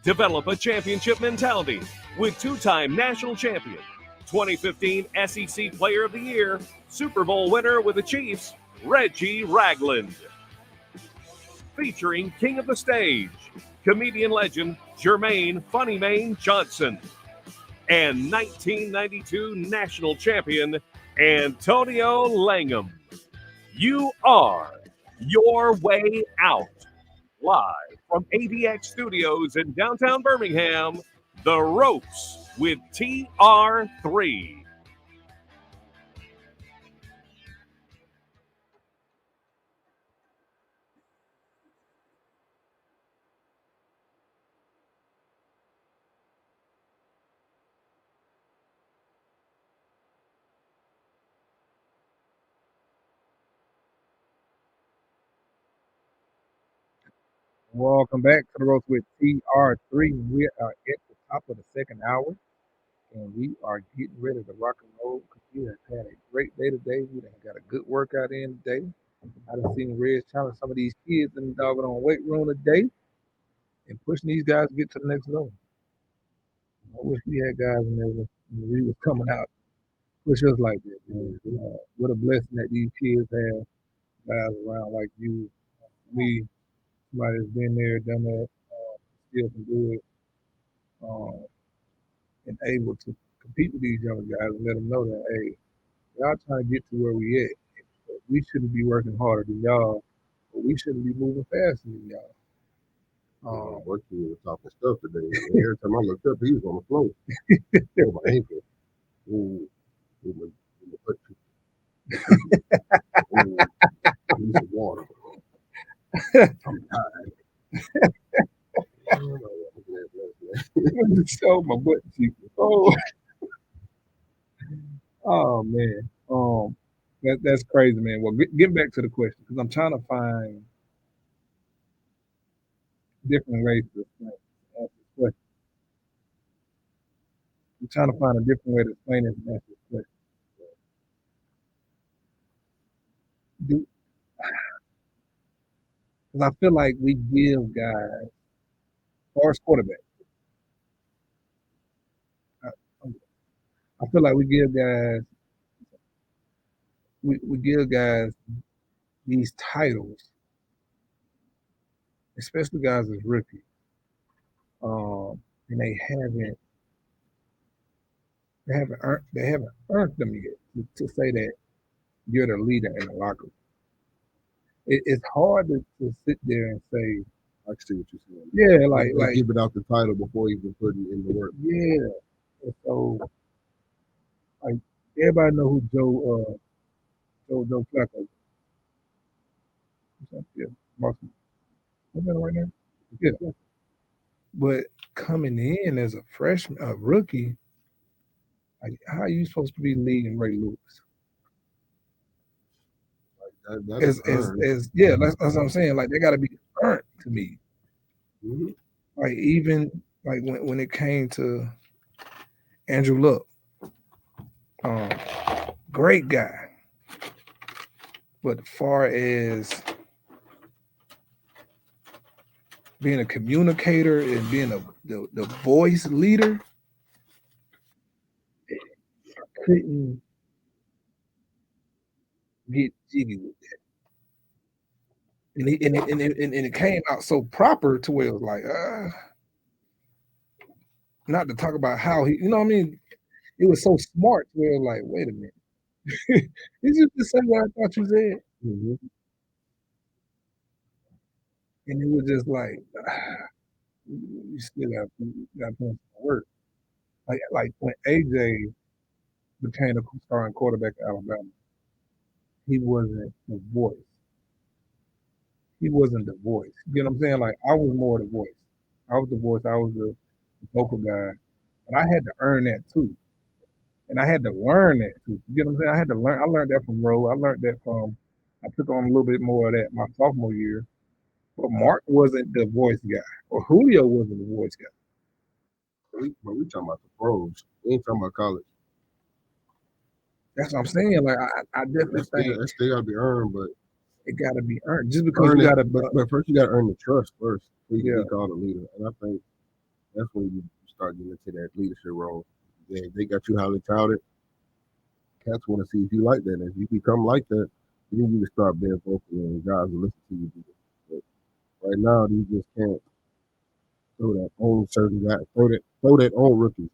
Develop a championship mentality with two-time national champion, 2015 SEC Player of the Year, Super Bowl winner with the Chiefs, Reggie Ragland. Featuring King of the Stage, comedian legend Jermaine Funny Mane Johnson, and 1992 national champion Antonio Langham. You are your way out. Live from ADX Studios in downtown Birmingham, The Ropes with TR3. Welcome back to the Ropes with TR3. We are at the top of the second hour, and we are getting ready to rock and roll because we have had a great day today. We done got a good workout in today. I done seen Reg challenge some of these kids in the doggone weight room today and pushing these guys to get to the next level. I wish we had guys in there when we was coming out, push us like that. Man. What a blessing that these kids have guys around like you, me, somebody that's been there, done that, still can do it, and able to compete with these young guys and let them know that, hey, y'all trying to get to where we at. We shouldn't be working harder than y'all, but we shouldn't be moving faster than y'all. Working was talking stuff today. Every time I looked up, he was on the floor. Oh, my ankle. Ooh, my butt cheek. Ooh, need some water. I'm tired. So my butt cheek. Oh man. That's crazy, man. Well, getting back to the question, because I'm trying to find different ways to answer this question. I'm trying to find a different way to explain it and answer this question. Because I feel like we give guys, as far as quarterback, I feel like we give guys these titles, especially guys as rookies, and they haven't earned them yet to say that you're the leader in the locker room. It's hard to sit there and say, I see what you're saying. yeah, like give it out the title before even putting in the work. Yeah. And so, like, everybody know who Joe Flacco is. Yeah, Martin. Is that right now? Yeah. But coming in as a freshman, a rookie, like, how are you supposed to be leading Ray Lewis? That's what I'm saying. Like, they got to be earned to me. Mm-hmm. Like, even like when it came to Andrew Luck, great guy, but as far as being a communicator and being the voice leader, I couldn't get jiggy with that. And it came out so proper to where it was like, not to talk about how he, you know what I mean? It was so smart to where it was like, wait a minute. Is this the same what I thought you said? Mm-hmm. And it was just like, you still got to put some work. Like when AJ became a starting quarterback at Alabama, he wasn't the voice. He wasn't the voice. You know what I'm saying? Like I was more the voice. I was the voice. I was the vocal guy, and I had to earn that too. And I had to learn that too. You know what I'm saying? I had to learn. I learned that from Roe. I learned that from. I took on a little bit more of that my sophomore year. But Mark wasn't the voice guy, or Julio wasn't the voice guy. We talking about the pros. We ain't talking about college. That's what I'm saying. Like I definitely think That still gotta be earned, but it got to be earned. Just because earn you it, got to, but first you gotta earn the trust first, so you can Yeah. be called a leader. And I think that's when you start getting into that leadership role. They got you highly touted. Cats want to see if you like that. And if you become like that, then you can start being vocal and guys will listen to you. But right now, you just can't throw that on certain guy, throw that on rookies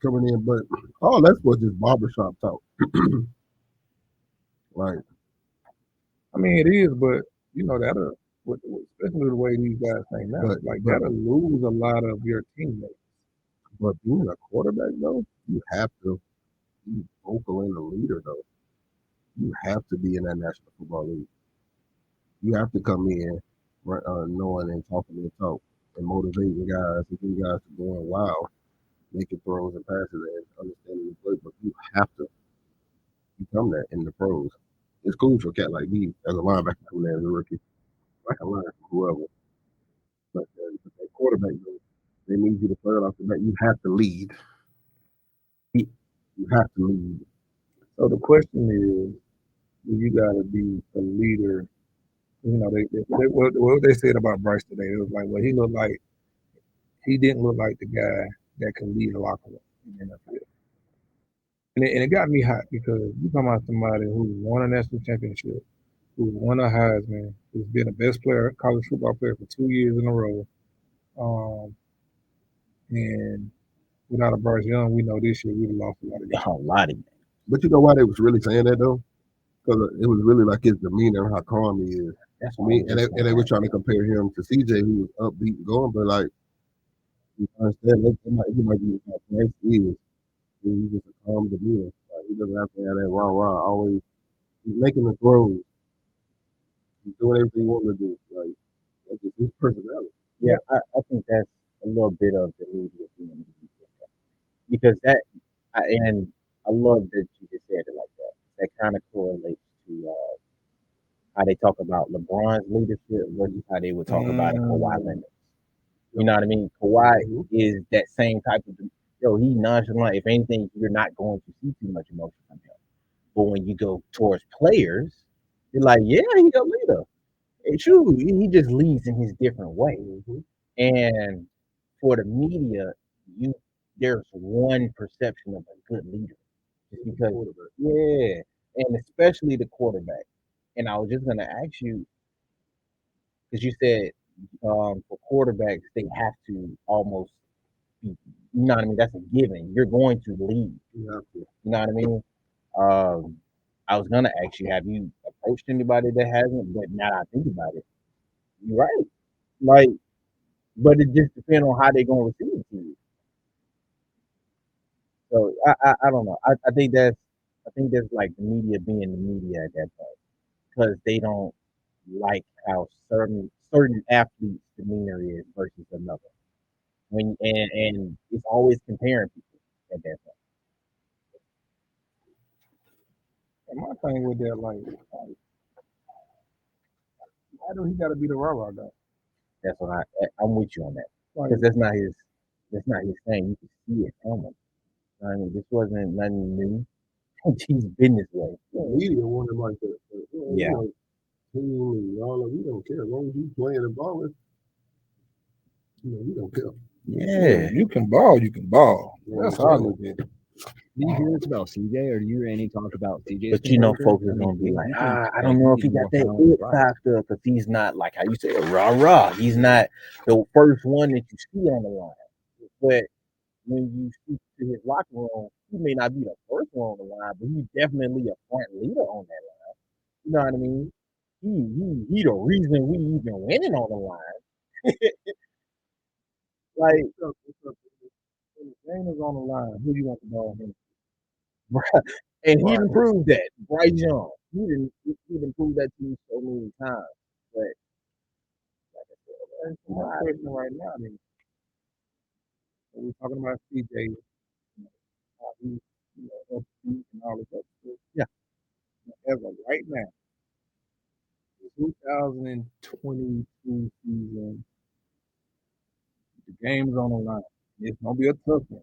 coming in. But all that's was just barbershop talk. Like, I mean, it is, but you know that'll, especially the way these guys think now, that'll lose a lot of your teammates. But being a quarterback, though, you have to be vocal and a leader, though. You have to be in that National Football League. You have to come in knowing and talking their talk and motivating guys and getting guys to going wild, making throws and passes and understanding the play. But you have to become that in the pros. It's cool for a cat like me as a linebacker coming in as a rookie. I can learn from whoever. But that quarterback, though, they need you to play it off the bat. You have to lead. You have to lead. So the question is, you got to be a leader. You know, what they said about Bryce today, it was like, well, he didn't look like the guy that can lead a locker room in the NFL. And it got me hot because you talking about somebody who's won a national championship, who's won a Heisman, who's been the best player, college football player for 2 years in a row. And without a Bryce Young, we know this year we'd have lost a lot of games. A lot of games. But you know why they was really saying that, though? Because it was really like his demeanor and how calm he is. That's I mean, and they were trying to compare him to CJ, who was upbeat and going, but like, you understand, he might be how Bryce is. He's just a calm demeanor. Like, he doesn't have to have that rah-rah. Always, he's making the throws. He's doing everything he wants to do. Like, that's just his personality. Yeah, I think that's a little bit of the media being because and I love that you just said it like that. That kind of correlates to how they talk about LeBron's leadership versus how they would talk about Kawhi Leonard. You know what I mean? Kawhi is that same type of he's nonchalant. If anything, you're not going to see too much emotion from him. But when you go towards players, you're like, yeah, he's a leader. It's true. He just leads in his different way. And for the media, there's one perception of a good leader. Just because, and especially the quarterback. And I was just gonna ask you, because you said for quarterbacks they have to almost be, you know what I mean? That's a given. You're going to lead. You have to. You know what I mean? I was gonna ask you, have you approached anybody that hasn't? But now I think about it, you're right. Like, but it just depends on how they're gonna receive it to you. So I don't know. I think that's like the media being the media at that point because they don't like how certain athletes' demeanor is versus another. And it's always comparing people at that point. And my thing with that, like why do he got to be the rah-rah guy? That's what I'm with you on that because that's not his thing. You can see it coming. I mean, this wasn't nothing new. He's been this way. The media want him like that. Yeah. We don't care. As long as you playing the ball, we don't care. Yeah. You can ball, you can ball. That's how I look at it. Do you hear this about CJ, or do you hear any talk about CJ? But you know, folks are gonna be like, I don't know if he got that it factor because he's not like how you say rah. He's not the first one that you see on the line. But when you speak to his locker room, he may not be the first one on the line, but he's definitely a front leader on that line. You know what I mean? He the reason we even winning on the line. Like, when the game is on the line, who do you want the ball in? And he didn't prove that. Bryce Young. He didn't prove that to me so many times. But like I said, That's my question right now. Then we're talking about CJ, how he's upbeat and all this other stuff. Yeah. As of right now, the 2022 season, the game's on the line. It's gonna be a tough one.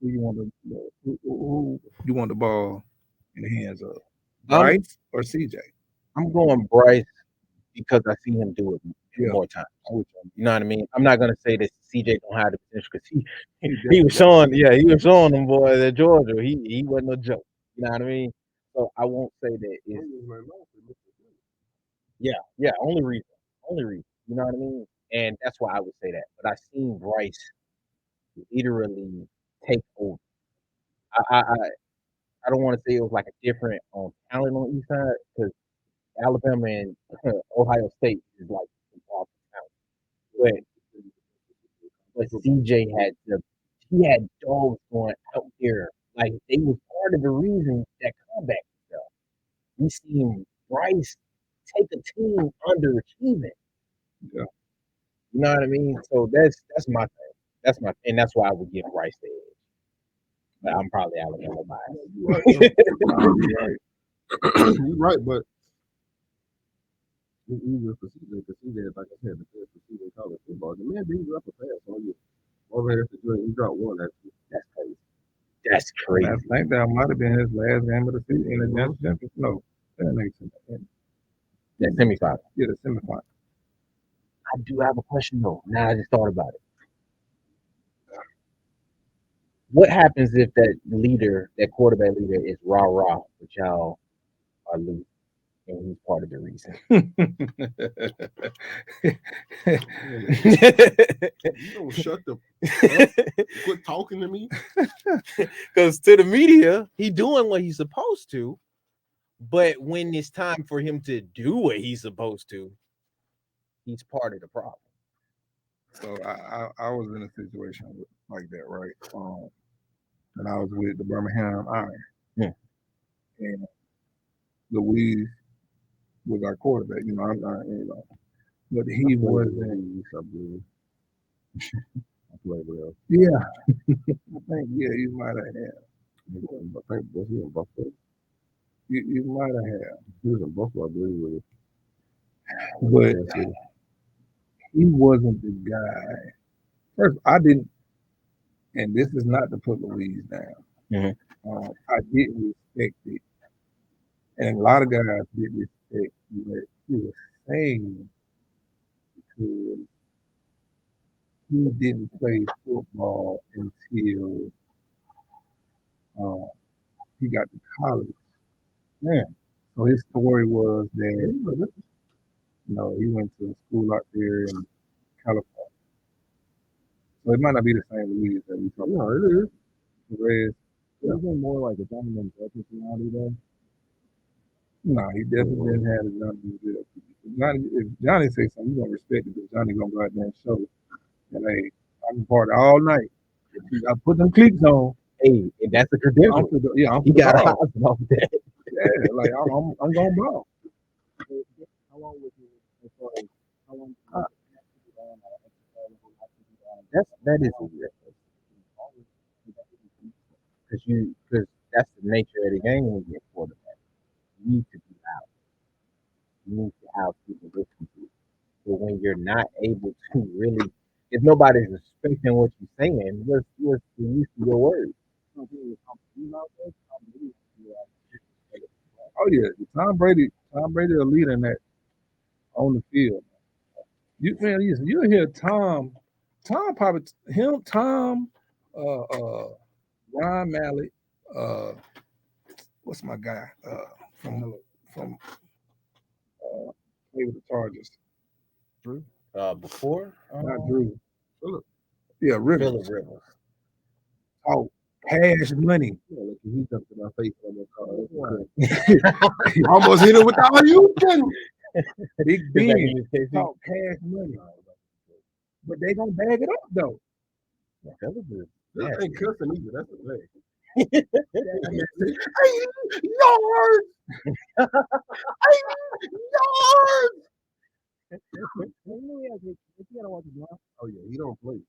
Who you want who you want the ball in the hands of? Bryce or CJ? I'm going Bryce because I see him do it Yeah. more times. You know what I mean? I'm not gonna say that CJ don't have the potential because he was showing them boys at Georgia. He wasn't no joke. You know what I mean? So I won't say that it's only reason. You know what I mean? And that's why I would say that. But I seen Bryce literally take over. I don't want to say it was like a different talent on the east side because Alabama and Ohio State is like awesome talent. But CJ had dogs going out there. Like they was part of the reason that comeback stuff. We seen Bryce take a team underachieving. Yeah. You know what I mean? So that's my thing. That's why I would give Bryce the edge. But I'm probably Alabama biased. You're right. You're right, but it's easier for CJ because CJ, like I said, the best receiver in college football. The man beat you up a pass on you. Over here, he dropped one. That's crazy. That's crazy. I think that might have been his last game of the season in the national championship. No, that ain't that semifinal. Yeah, the semifinal. I do have a question though. Now I just thought about it. What happens if that quarterback leader is rah-rah, but y'all are losing, and he's part of the reason? You don't shut the quit talking to me. Because to the media, he doing what he's supposed to, but when it's time for him to do what he's supposed to, he's part of the problem. So I was in a situation like that, right? And I was with the Birmingham Iron. Yeah. And Louise was our quarterback, but he wasn't. I play well. Yeah, I think you might have had. I think was he in Buffalo? You might have. He was in Buffalo, I believe. But he wasn't the guy. First, I didn't, and this is not to put Louise down. Mm-hmm. I didn't respect it, and a lot of guys didn't respect what he was saying because he didn't play football until he got to college. Yeah. So his story was that he went to school out there in California. So it might not be the same Louise that we talk about. No, it is. Whereas Isn't more like a dominant personality though? No, he definitely didn't have the Johnny. If Johnny say something, you gonna respect it because Johnny gonna go out there and show. And hey, I can party all night. I put them clicks on. Hey, and that's a credential. He got a house off that. Yeah, like I'm gonna ball. How long was it? How long? That is a weird because that's the nature of the game when you're a quarterback. You need to be loud. You need to have people listen to you. But when you're not able to really, if nobody's respecting what you're saying, what's the use of your words? Oh yeah, Tom Brady a leader in that on the field. You hear Tom probably Ron Mallett, what's my guy from play with the Chargers? Drew. Before Not Drew. Phillip. Yeah, Rivers. Phillip Rivers. Oh, cash money. Yeah, like he jumped in my face almost. Almost hit it with all you can. Big Ben talk cash money. But they gonna bag it up though. This ain't cussing either. That's the thing. Yards! Yards! Oh yeah, he don't play.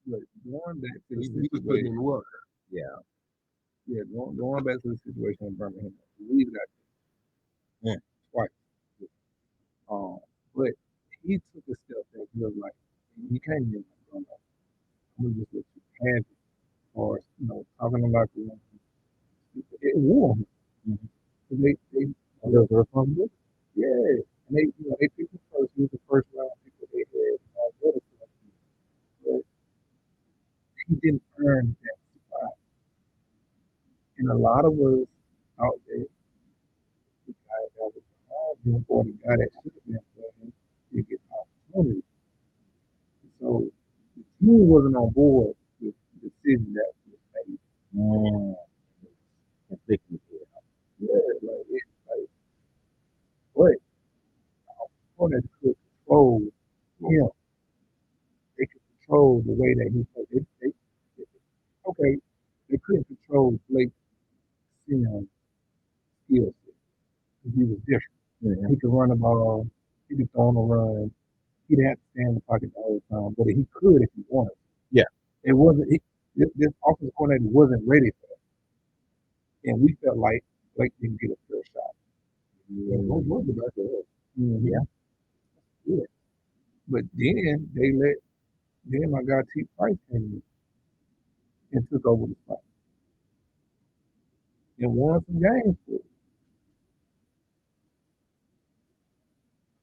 Look, going back to the He was putting in situation, work. going back to the situation in Birmingham, we got twice. But he took a step that he was like, you can't get my gun off. I'm gonna just let you have it, or talking about it wore him. They responsible. Yeah, and they picked him first. He was the first round pick that they had. But he didn't earn that spot. And a lot of us out there, the guy that was behind him or the guy that should have been playing, didn't get opportunity. So the team wasn't on board with the decision that was made. Yeah, but opponents could control him. They could control the way that he played. Okay, they couldn't control Blake Sim's skill set. He was different. He could run the ball. He could throw on the run. He didn't have to stay in the pocket the whole time, but he could if he wanted. Yeah. It wasn't. This offensive coordinator wasn't ready for that, and we felt like Blake didn't get a fair shot. Yeah. But then my guy T. Price came in and took over the spot and won some games for us.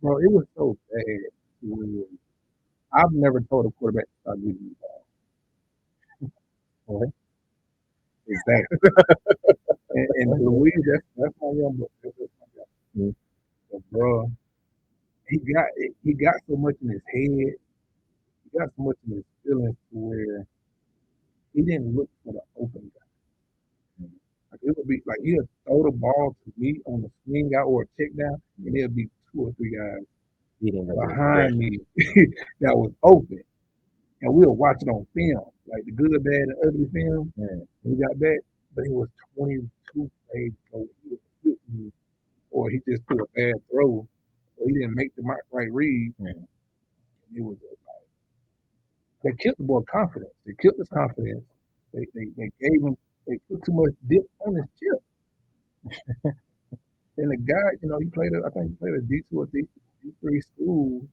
Bro, it was so bad. I've never told a quarterback to stop giving me the ball. Okay? Exactly. and Louise, that's my young boy. That's my guy. But bro, he got so much in his head. He got so much in his feelings to where he didn't look for the open guy. Like it would be like he'll throw the ball to me on the swing out or a check down, and there'll be 2 or 3 guys behind me that was open. And we'll watch it on film, like the good, bad, and ugly film. We got that, but it was 22 plays ago. He was hitting me, or he just threw a bad throw, or he didn't make the right read. It was they killed the boy confidence. They killed his confidence. They gave him. They put too much dip on his chip. And the guy, he played. I think he played a D2 or D3 school,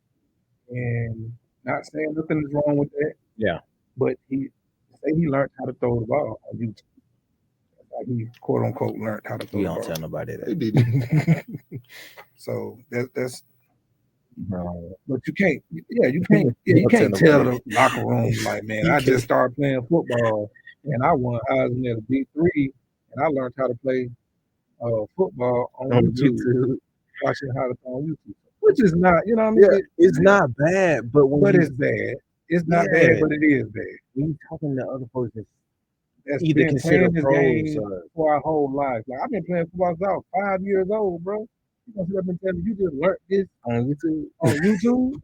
and not saying nothing is wrong with that. Yeah. But he learned how to throw the ball on YouTube. Like he quote unquote learned how to throw the ball. You don't tell nobody that. They did it. So that's. But you can't. Yeah, you can't tell the locker room like, man, I just started playing football and I won Heisman at a D3, and I learned how to play football on YouTube. Watching how to play on YouTube, which is not, you know what I mean? Yeah, it's not bad, but it's bad. It's not bad, but it is bad. When you talking to other folks that's either been consider playing this pros game for our whole life. Like I've been playing football since I was 5 years old, bro. You know, I've been telling you just learned this on YouTube,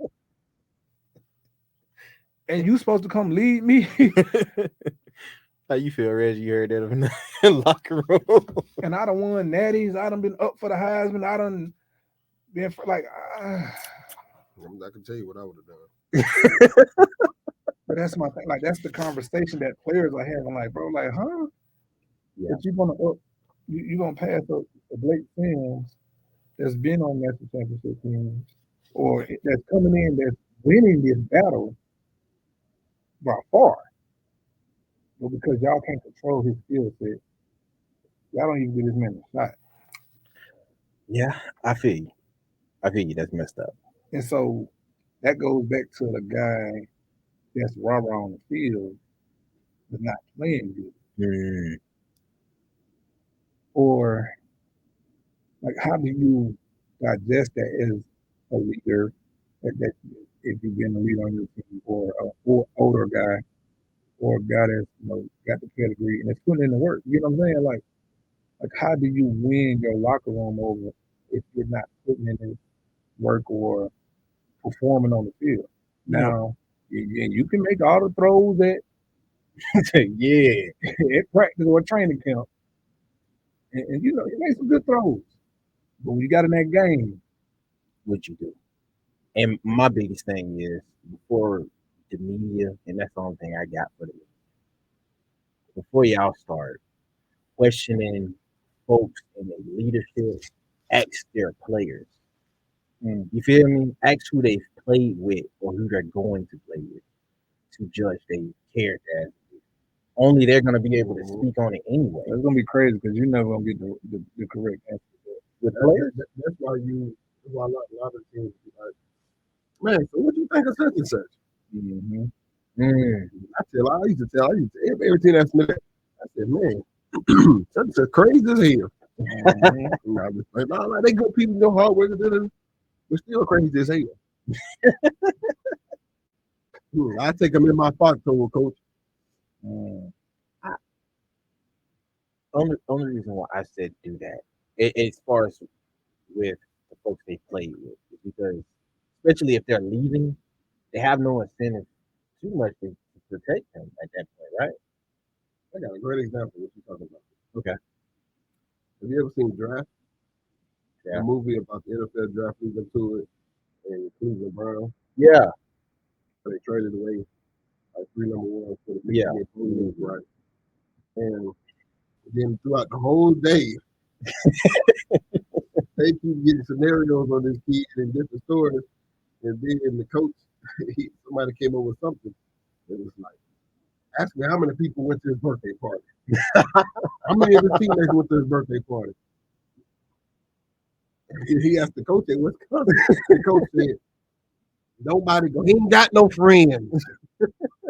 and you supposed to come lead me. How you feel, Reggie? You heard that in the locker room. And I done won natties. I done been up for the Heisman. I done been for like. I can tell you what I would have done. But that's my thing. Like that's the conversation that players are having. Like, bro, like, huh? Yeah. But you gonna pass up a Blake Sims that's been on national championship teams, or that's coming in that's winning this battle by far. But because y'all can't control his skill set, y'all don't even give this man a shot. Yeah, I feel you. That's messed up. And so that goes back to the guy that's rah-rah on the field but not playing good. Or like how do you digest that as a leader that if you've been a leader on your team, or an older guy, or a guy that's got the pedigree and it's putting in the work? You know what I'm saying? Like how do you win your locker room over if you're not putting in this work or performing on the field? Now, you can make all the throws that Yeah, at practice or training camp, and you know he made some good throws. But when you got in that game, what you do. And my biggest thing is before the media, and that's the only thing I got for the media. Before y'all start questioning folks in their leadership, ask their players. You feel me? Ask who they've played with or who they're going to play with to judge their character. Only they're going to be able to speak on it anyway. it's gonna be crazy because you're never gonna get the correct answer. With players, That's why a lot of teams be like, man, so what you think of such and such? Mm-hmm. I used to tell every team that's me that. I said, man, such and such crazy as hell. Mm-hmm. I was like, no, they good people, no hard workers, but still crazy as hell. I take them in my foxhole, coach. only reason why I said do that, as far as with the folks they played with, is because especially if they're leaving, they have no incentive too much to protect them at that point, right? I got a great example of what you're talking about. Okay. Have you ever seen Draft? Yeah. A movie about the NFL draft leading to it and Cleveland Browns. Yeah. They traded away like 3 number ones for the Yeah. right. And then throughout the whole day, they keep getting scenarios on this kid and different stories. And then the coach, somebody came up with something. It was like, ask me how many people went to his birthday party. How many of his teammates went to his birthday party? He asked the coach at Wisconsin. The coach said, nobody go. He ain't got no friends. He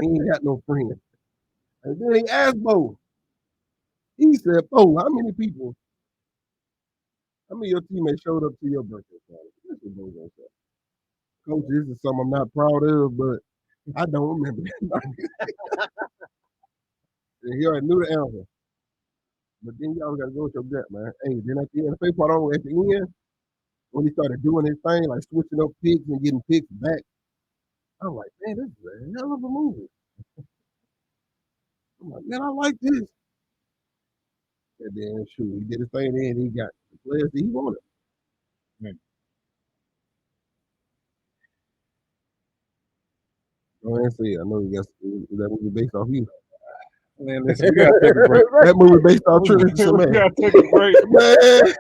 ain't got no friends. And then he asked Bo. He said, Bo, how many of your teammates showed up to your birthday party? That's what Bo gonna say. Coach, this is something I'm not proud of, but I don't remember that. And he already knew the answer. But then y'all gotta go with your gut, man. Hey, then at the end, the favorite part on at the end, when he started doing his thing, like switching up picks and getting picks back, I'm like, man, this is a hell of a movie. I'm like, man, I like this. And then, shoot, he did his thing, and he got the players that he wanted. Go ahead and say it. I know you got that movie based off you. Man, listen, we gotta take a break. That movie based off True. So, We man, gotta take a break. man.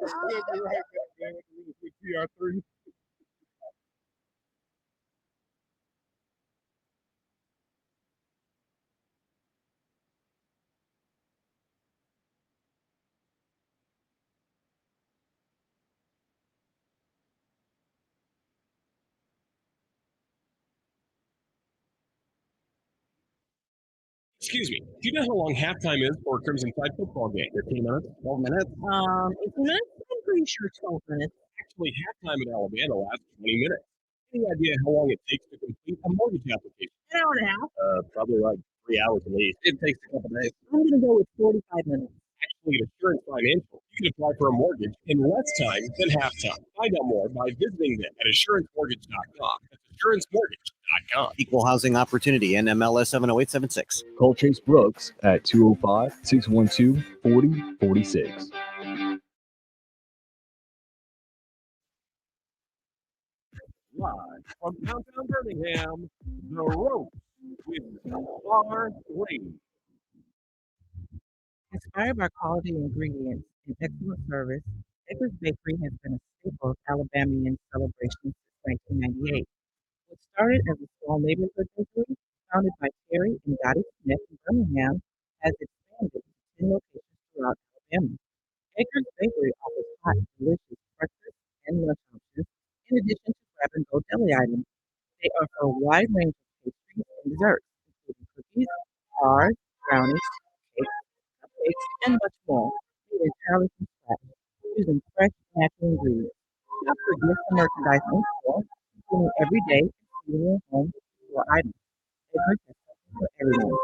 We'll be right back, man, with TR3. Excuse me. Do you know how long halftime is for a Crimson Tide football game? 15 minutes? 12 minutes? 18 minutes? I'm pretty sure 12 minutes. Actually, halftime in Alabama lasts 20 minutes. Any idea how long it takes to complete a mortgage application? An hour and a half. Probably like 3 hours at least. It takes a couple days. I'm going to go with 45 minutes. Actually, at Assurance Financial, you can apply for a mortgage in less time than halftime. Find out more by visiting them at assuranceMortgage.com. That's assuranceMortgage.com. Equal housing opportunity, NMLS 70876. Call Chase Brooks at 205-612-4046. Live from downtown Birmingham, The Ropes with TR3. Inspired by quality ingredients and excellent service, Edgar's Bakery has been a staple of Alabamian celebrations since 1998. What started as a small neighborhood bakery, founded by Terry and Dottie Smith in Birmingham, has expanded to 10 locations throughout Alabama. Edgar's Bakery offers hot, delicious breakfast and lunch options, in addition to grab-and-go deli items. They offer a wide range of pastries and desserts, including cookies, bars, brownies, cakes, cupcakes, and much more, made entirely from scratch, using fresh, natural ingredients. Shop for gifts and merchandise in store, including everyday and seasonal home store items. Edgar's has something for everyone.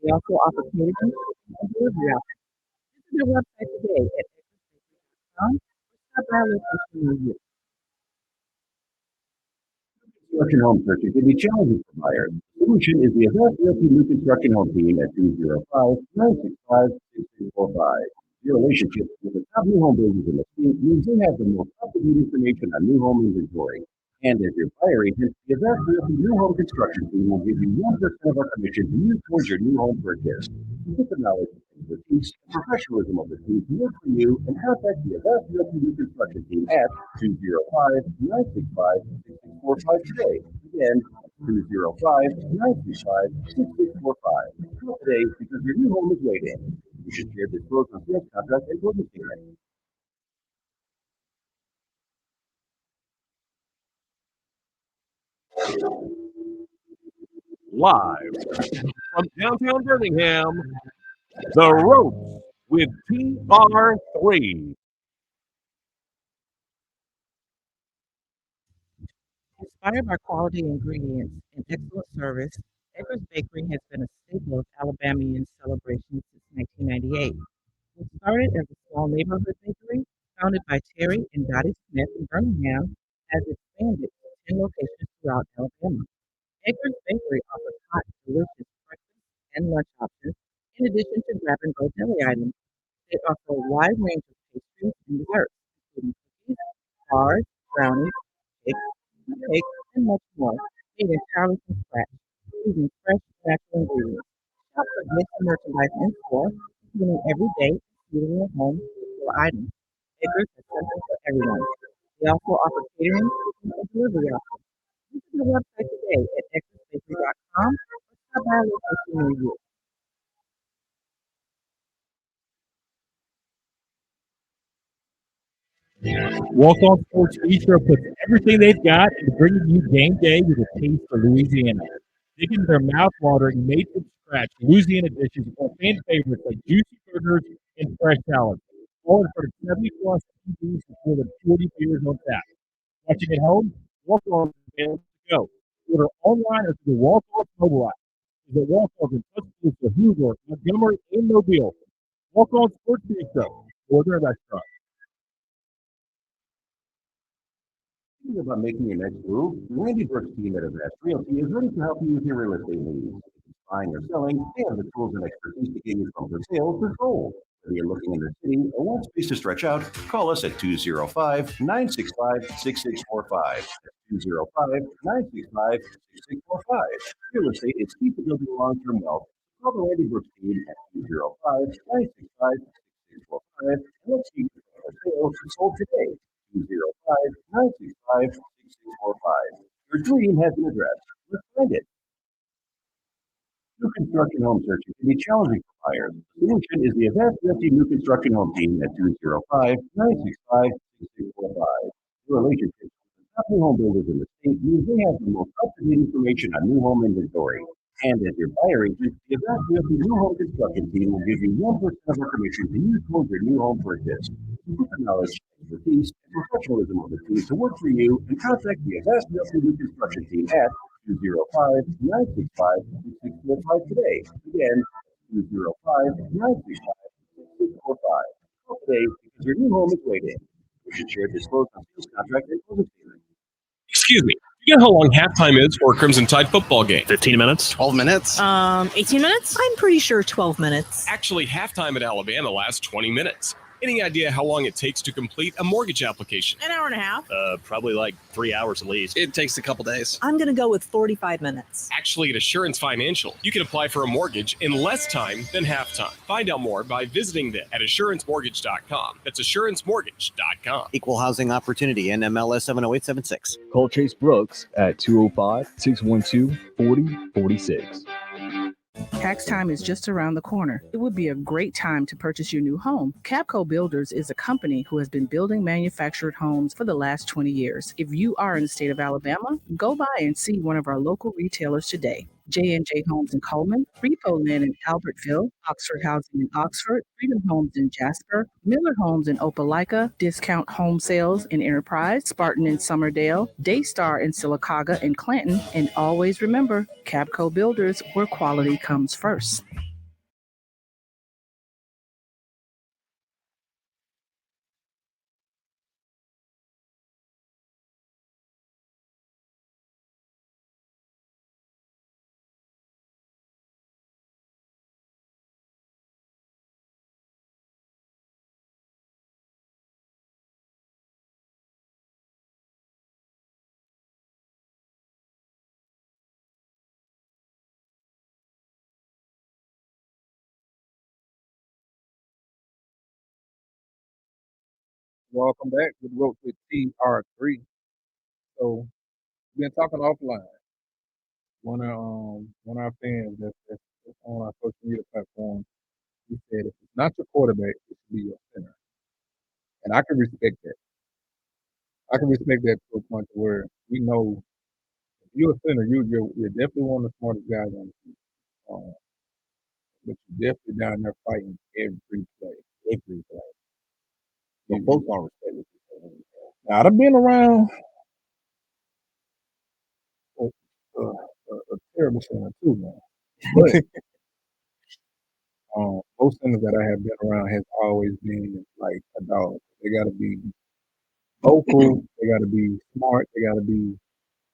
They also offer community shipping and delivery options. Visit their website today at edgarsbakery.com or stop by a location near you. Construction home searching can be challenging for buyers. The solution is the Avast Realty New Construction Home Team at 205-965-6645. Your relationship with the top new home builders in the state means they have the most up-to-date information on new home inventory. And as your buyer agent, the Avast Realty New Home Construction Team will give you 1% of our commission to use towards your new home purchase. With the knowledge, expertise, and professionalism of the team to work for you, and contact the Avast Realty New Construction Team at 205-965-6645 today. Again, 205-965-6645. Call today because your new home is waiting. You should share this close on sales contract and closing statement. Live from downtown Birmingham, The Ropes with TR3. Inspired by quality ingredients and excellent service, Edgar's Bakery has been a staple of Alabamian celebrations since 1998. It started as a small neighborhood bakery founded by Terry and Dottie Smith in Birmingham, has expanded to 10 locations throughout Alabama. Edgar's Bakery offers hot, delicious breakfast and lunch options, in addition to grab-and-go deli items. They offer a wide range of pastries and desserts, including cookies, bars, brownies, cakes, and much more, made entirely from scratch, using fresh, natural ingredients. Shop for glacier merchandise in store, including everyday, seasonal at home store items. Edgar's has something for everyone. They also offer catering, cooking, and delivery options. Visit their website today at edgarsbakery.com or stop by a location near you. Walk On Sports Bistro puts everything they've got into bringing you game day with a taste for Louisiana. Dig into their mouth-watering, made from scratch Louisiana dishes or fan favorites like juicy burgers and fresh salads. All in front of 70-plus TVs with more than 40 beers on tap. Watching at home? Walk On is available to go. Order online or through the Walk On mobile app. Visit Walk On in Tuscaloosa, Hoover, Montgomery, and Mobile. Walk On Sports Bistro or their restaurant. Thinking about making your next move? The Randy Brooks team at Avast Realty is ready to help you with your real estate needs. If it's buying or selling, they have the tools and expertise to get you from for sale to sold. Whether you're looking in the city or want space to stretch out, call us at 205-965-6645. That's 205-965-6645. Real estate is key to building long-term wealth. Call the Randy Brooks team at 205-965-6645 and let's see you for sale or sold today. 205-965-6645. Your dream has an address. Let's find it. New construction home searching can be challenging for buyers. The solution is the Avast Realty New Construction Home Team at 205-965-6645. Your relationship with the top new home builders in the state means they have the most up-to-date information on new home inventory. And as your buyer agent, the Avast Realty New Home Construction Team will give you 1% of our commission to use towards your new home purchase. With the knowledge, expertise, and professionalism of the team to work for you, and contact the Avast Realty New Construction Team at 205-965-6645 today. Again, 205-965-6645. Call today because your new home is waiting. We should share this close on sales contract and closing statement. Excuse me. You know how long halftime is for a Crimson Tide football game? 15 minutes? 12 minutes? 18 minutes? I'm pretty sure 12 minutes. Actually, halftime at Alabama lasts 20 minutes. Any idea how long it takes to complete a mortgage application? An hour and a half. Probably like 3 hours at least. It takes a couple days. I'm going to go with 45 minutes. Actually, at Assurance Financial, you can apply for a mortgage in less time than halftime. Find out more by visiting them at assurancemortgage.com. That's assurancemortgage.com. Equal housing opportunity, NMLS 70876. Call Chase Brooks at 205-612-4046. Tax time is just around the corner. It would be a great time to purchase your new home. Capco Builders is a company who has been building manufactured homes for the last 20 years. If you are in the state of Alabama, go by and see one of our local retailers today. J&J Homes in Coleman, Repo Land in Albertville, Oxford Housing in Oxford, Freedom Homes in Jasper, Miller Homes in Opelika, Discount Home Sales in Enterprise, Spartan in Summerdale, Daystar in Sylacauga and Clanton, and always remember, Capco Builders, where quality comes first. Welcome back with Rope with TR3. So we've been talking offline. One of our fans that's on our social media platform, he said if it's not your quarterback, it should be your center. And I can respect that. I can respect that to a point where we know if you're a center, you're definitely one of the smartest guys on the team. But you're definitely down there fighting every play. Every play. So folks don't respect it. Now I've been around a terrible center too, man. But most centers that I have been around has always been like a dog. They got to be vocal. They got to be smart. They got to be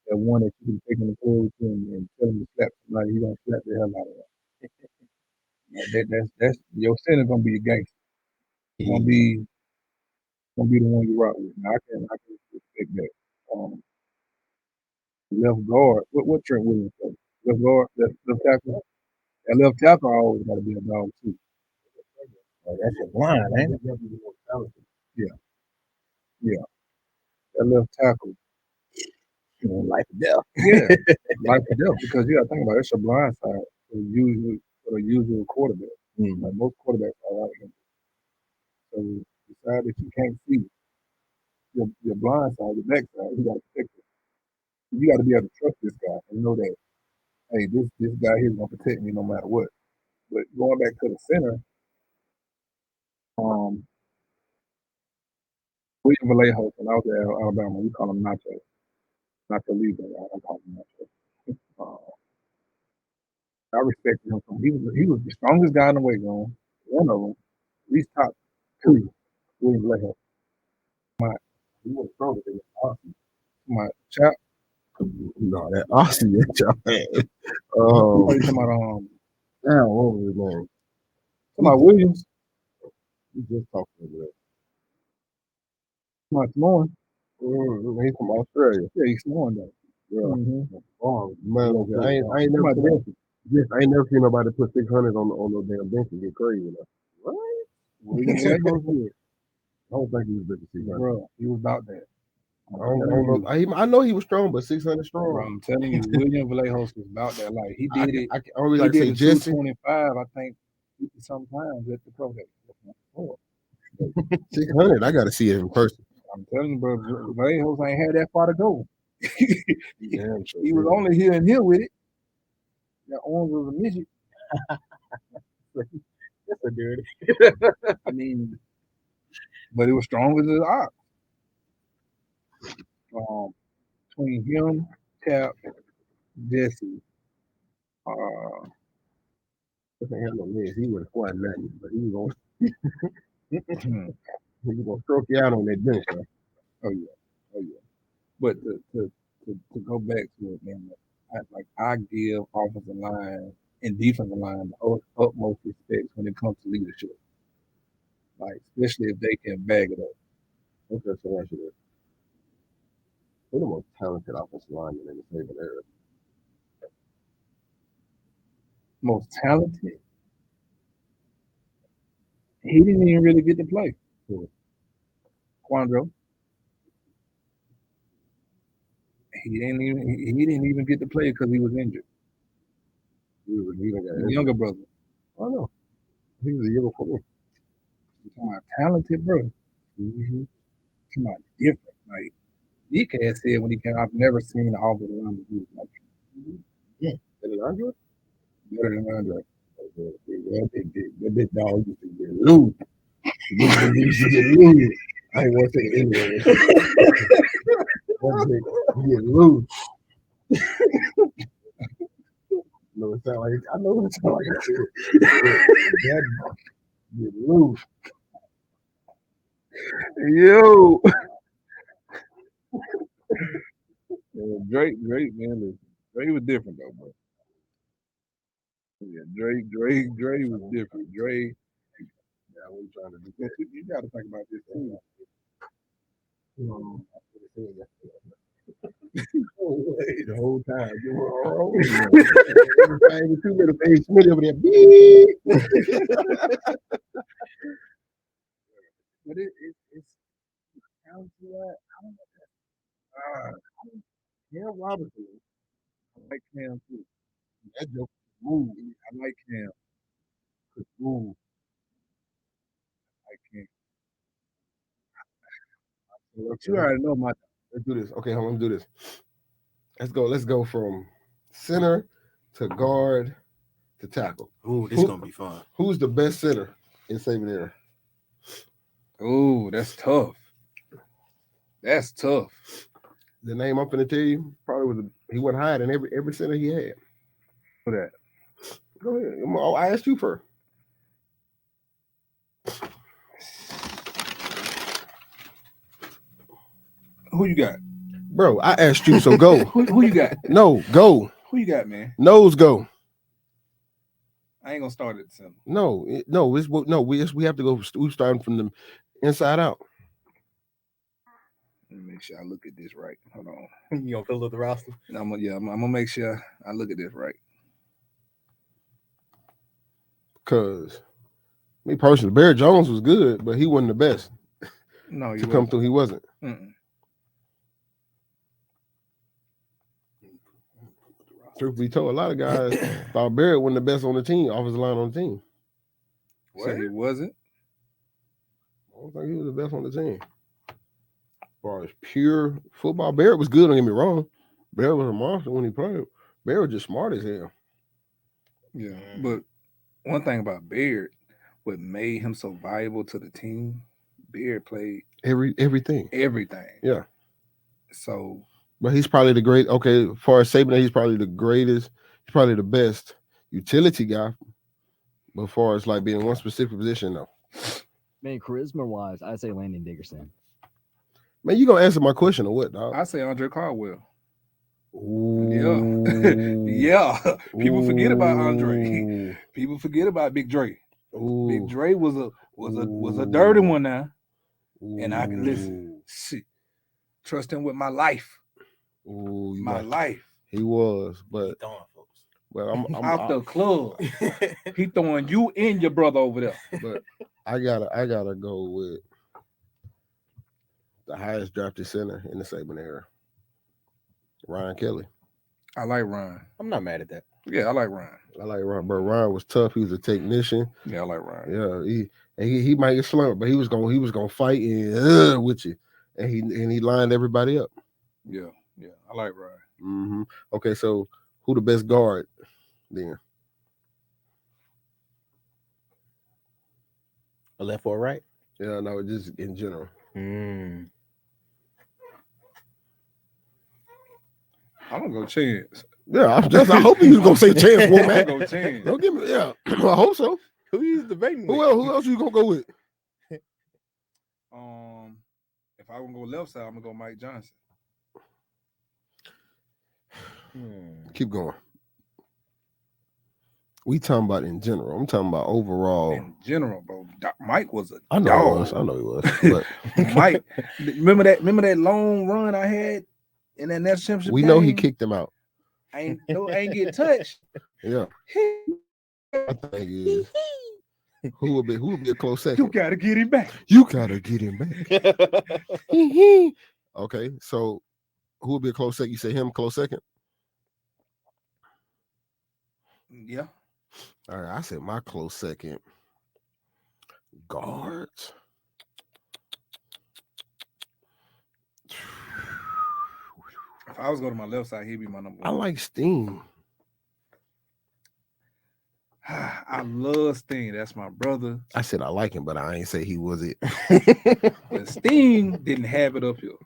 that one that you can take in the clothes and tell them to slap somebody. You gonna slap the hell out of them. That's your center gonna be a gangster. Gonna be the one you rock with. Now, I can respect that. Left guard. What Trent Williams say? Left guard. Left tackle. And left tackle always got to be a dog too. That's your blind, ain't it? Yeah. Yeah. That left tackle. Life or death. Yeah. Life or death. Because you got to think about it, it's your blind side for the usual quarterback. Like most quarterbacks are out against it. So the side that you can't see, your blind side, your back side, you got to protect it. You got to be able to trust this guy and know that, hey, this guy here is going to protect me no matter what. But going back to the center, William Vallejo, when I was at Alabama, we call him Nacho. Nacho Libre, I call him Nacho. I respected him. He was the strongest guy in the weight room. One of them, at least top two. William Vallejo. He was stronger than Austin. My chap. No, that Austin, that y'all had. Oh, you talking about Damn, what was his name? Talking about Williams. We just talked about that. My Samoan. He's from Australia. Yeah, he's Samoan though. Yeah. Oh man, I ain't never seen nobody put 600 on no damn bench and get crazy enough. What? William Vallejo's good. I don't think he was big as 600. Bro, he was about that. I know he was strong, but 600 strong. Bro, I'm telling you, William Vallejo was about that. Like he did it. I always like to say Jesse. 225, I think, 50 sometimes at the ProDay. 600, I got to see it in person. I'm telling you, bro, Vallejo ain't had that far to go. He was only here and here with it. That arms was a midget. That's a dirty. I mean, but it was strong as an ox. Between him, Cap, Jesse, he would have fought nothing, but he was gonna stroke you out on that bench, man. Oh yeah. But to go back to it, man, I give offensive line and defensive line the utmost respect when it comes to leadership. Like especially if they can bag it up. Okay, so that's it. Who's the most talented offensive lineman in the Saban era? Most talented? He didn't even really get to play. Quandro. He didn't even get to play because he was injured. He was a younger brother. I know. He was a year before me. You're talking about talented, bro. Talking about different. Like Nick had said when he came, I've never seen an offensive lineman do it like that. Yeah. Better than Andre? Better than Andre. That big dog used to get loose. He used to get loose. I ain't want to say it anyway. That get loose. No, it sound like I know what it sound like. That get loose. Yo. Drake, man. Drake was different though, bro. Yeah, Drake was different. Drake. Yeah, what you trying to do? You got to think about this too. The whole time. Too many face Smith over there. Beep. But it's Robinson. I like Cam too. That joke move. I like Cam. Move. I can't. But you already know my. Let's do this. Okay, hold on. Let's do this. Let's go from center to guard to tackle. Ooh, this is gonna be fun. Who's the best center in Saban era? Ooh, that's tough. That's tough. The name I'm finna tell you probably was he went higher than every center he had. For that. Go ahead. I asked you first. Who you got? Bro, I asked you, so go. who you got? No, go. Who you got, man? Nose go. I ain't gonna start at the center. We have to go. We're starting from the inside out. Let me make sure I look at this right. Hold on. You gonna fill up the roster? I'm gonna make sure I look at this right. Cause me personally, Barry Jones was good, but he wasn't the best. No, he to come through, he wasn't. Mm-mm. Truth be told, a lot of guys thought Barry wasn't the best on the team, offensive line on the team. So he wasn't? I don't think he was the best on the team. As far as pure football, Barry was good, don't get me wrong. Barry was a monster when he played. Barry was just smart as hell. Yeah, but one thing about Beard, what made him so valuable to the team, Beard played everything. Yeah. So, but he's probably the great. Okay, as far as Saban, he's probably the greatest. He's probably the best utility guy. But as far as like being in one specific position, though. Man, charisma wise, I'd say Landon Dickerson. Man, you gonna answer my question or what, dog? I say Andre Caldwell. Ooh. Yeah. People forget about Andre. People forget about Big Dre. Ooh. Big Dre was a dirty one now. And I can listen. Shit. Trust him with my life. Ooh, my life. He was, but I'm out the club. He throwing you and your brother over there. But I gotta go with the highest drafted center in the Saban era, Ryan Kelly. I like Ryan. I'm not mad at that. Yeah, I like Ryan. But Ryan was tough. He was a technician. Yeah, I like Ryan. Yeah, he might get slumped, but he was gonna fight and with you, and he lined everybody up. Yeah, I like Ryan. Mm-hmm. Okay, so who the best guard then? A left or a right? Yeah, no, just in general. I'm gonna go Chance. Yeah, I hope you was gonna say Chance, woman. I'm gonna go Chance. Don't give me. Yeah, I hope so. Who you debating with? Who else you gonna go with? If I want to go left side, I'm gonna go Mike Johnson. Keep going. We talking about in general. I'm talking about overall. In general, bro. Mike was a I know dog. he was. I know he was. But Mike, remember that long run I had in that national championship we game? know he kicked him out. I ain't get touched. Yeah. I think he is. Who will be a close second? You gotta get him back. Okay, so who will be a close second? You say him close second? Yeah. All right, I said my close second. Guards. If I was going to my left side, he'd be my number one. I like Steen. I love Steen. That's my brother. I said I like him, but I ain't say he was it. But Steen didn't have it up here.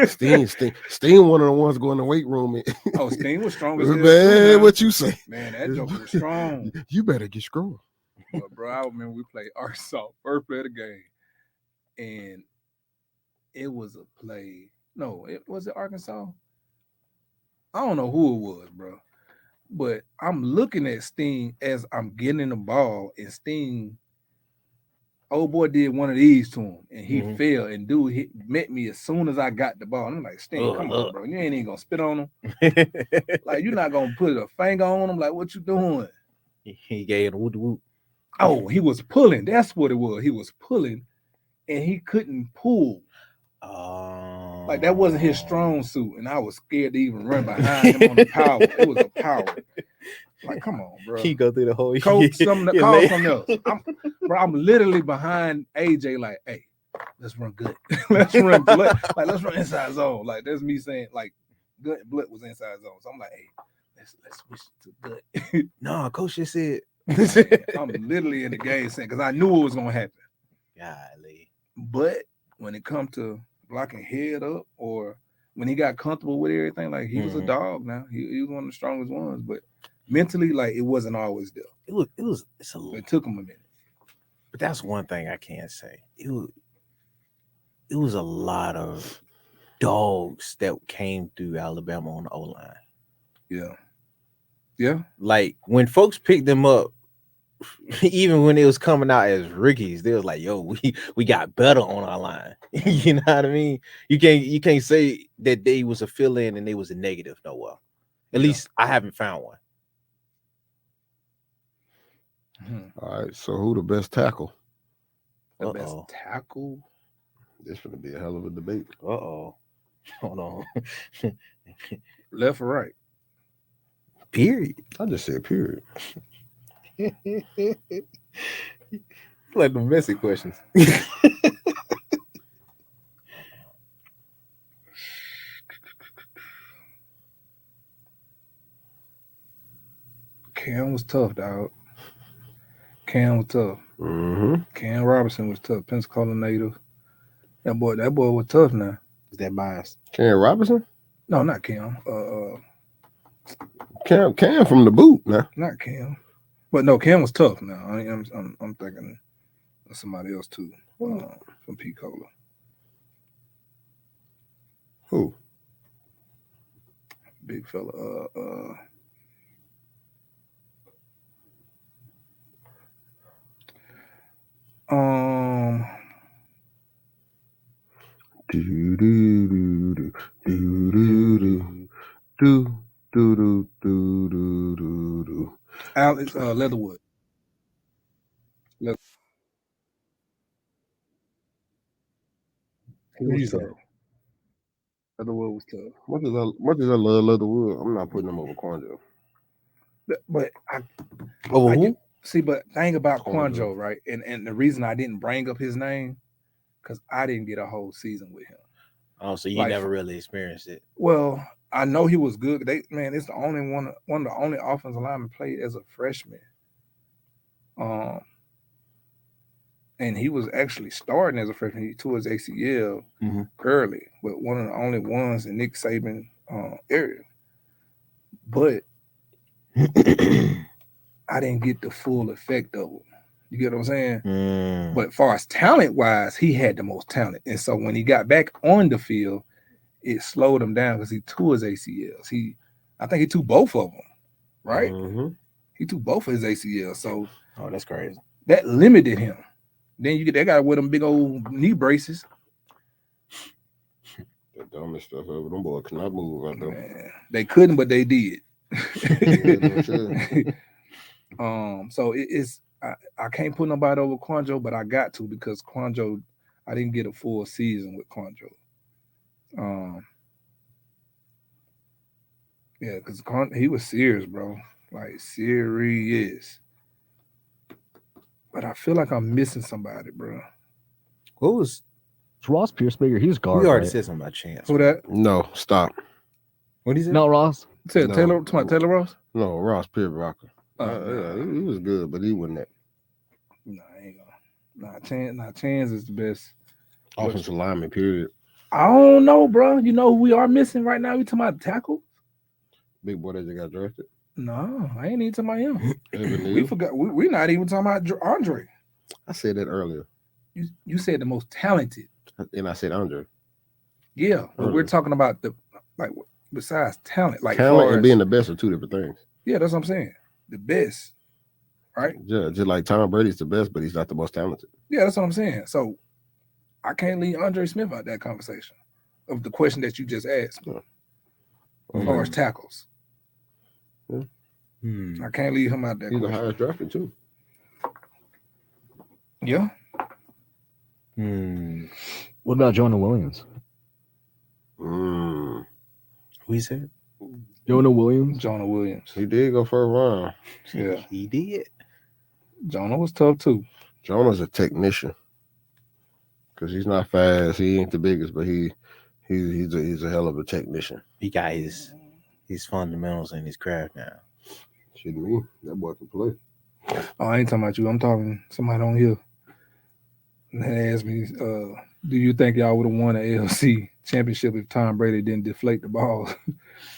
Steen one of the ones going to the weight room. Steen was strong as hell. Man, what you say? Man, that joke was strong. You better get strong. But bro, I remember we played Arkansas, first play of the game. And it was a play. No, was it Arkansas? I don't know who it was, bro. But I'm looking at Steen as I'm getting the ball, and Steen, old boy did one of these to him, and he fell, and dude met me as soon as I got the ball. And I'm like, Steen, come on, bro. You ain't even gonna spit on him. Like, you're not gonna put a finger on him. Like, what you doing? He gave a whoop whoop. Oh, he was pulling. That's what it was. He was pulling, and he couldn't pull. Like that wasn't his strong suit, and I was scared to even run behind him on the power. It was a power. Like, come on, bro. He go through the whole Coach, call something else. I'm literally behind AJ, like, hey, let's run good. let's run inside zone. Like that's me saying, like, good Blit was inside zone. So I'm like, hey, let's switch to good. No, coach just said. I'm literally in the game saying because I knew it was gonna happen. Golly. But when it comes to blocking head up or when he got comfortable with everything, like he was a dog now. He was one of the strongest ones, but mentally, like it wasn't always there. It took him a minute. But that's one thing I can't say. It was a lot of dogs that came through Alabama on the O-line. Yeah. Yeah. Like when folks picked them up, even when it was coming out as rookies, they was like, yo, we got better on our line. You know what I mean? You can't say that they was a fill-in and they was a negative nowhere. At least I haven't found one. All right, so who the best tackle? The best tackle? This gonna be a hell of a debate. Hold on. Left or right? Period. I just said period. Like the messy questions. Cam was tough, dog. Cam was tough. Cam Robinson was tough. Pensacola native. That boy was tough now. Is that biased? Cam Robinson? No, not Cam. Cam from the boot now. Not Cam. But no, Cam was tough now. I'm thinking of somebody else too. From Pensacola. Who? Big fella. Alex Leatherwood. He was tough. Leatherwood was tough. Much as I love Leatherwood, I'm not putting him over Quanjo. But but thing about Quanjo, right? And the reason I didn't bring up his name, because I didn't get a whole season with him. Oh, so you never really experienced it. Well, I know he was good. It's the only one of the only offensive linemen played as a freshman. And he was actually starting as a freshman. He tore his ACL early, but one of the only ones in Nick Saban area. But I didn't get the full effect of him. You get what I'm saying? But as far as talent-wise, he had the most talent. And so when he got back on the field, it slowed him down because he tore his ACLs. I think he tore both of them, right? He tore both of his ACLs. So that's crazy. That limited him. Then you get that guy with them big old knee braces. The dumbest stuff ever. Them boys cannot move right there. Man, they couldn't, but they did. So it's I can't put nobody over Quanjo, but I got to because Quanjo, I didn't get a full season with Quanjo. Yeah, because he was serious, bro. Like serious. But I feel like I'm missing somebody, bro. What was Ross Piercebaker? He's guard. We already right? said something about Chance. Who that? No, stop. What is it? No, Ross. You said Taylor Ross? No, Ross Piercebaker. Yeah, he was good, but he wasn't that. No, I ain't gonna. Chance is the best Offensive lineman, period. I don't know, bro. You know who we are missing right now? We talking about tackle? Big boy that just got drafted. No, I ain't even talking about him. We We forgot. We're not even talking about Andre. I said that earlier. You said the most talented. And I said Andre. Yeah, but we're talking about besides talent, like talent and being the best are two different things. Yeah, that's what I'm saying. The best, right? Yeah, just like Tom Brady's the best, but he's not the most talented. Yeah, that's what I'm saying. So I can't leave Andre Smith out that conversation of the question that you just asked. As far as tackles. Yeah. I can't leave him out that He's question. the highest drafted too. Yeah. What about Jonah Williams? Who he said? Jonah Williams. Jonah Williams. He did go first round. Yeah, He did. Jonah was tough too. Jonah's a technician because he's not fast. He ain't the biggest, but he's a hell of a technician. He got his fundamentals in his craft now. Shouldn't me. That boy can play. Oh, I ain't talking about you. I'm talking somebody on here. They asked me, do you think y'all would have won an AFC championship if Tom Brady didn't deflate the ball?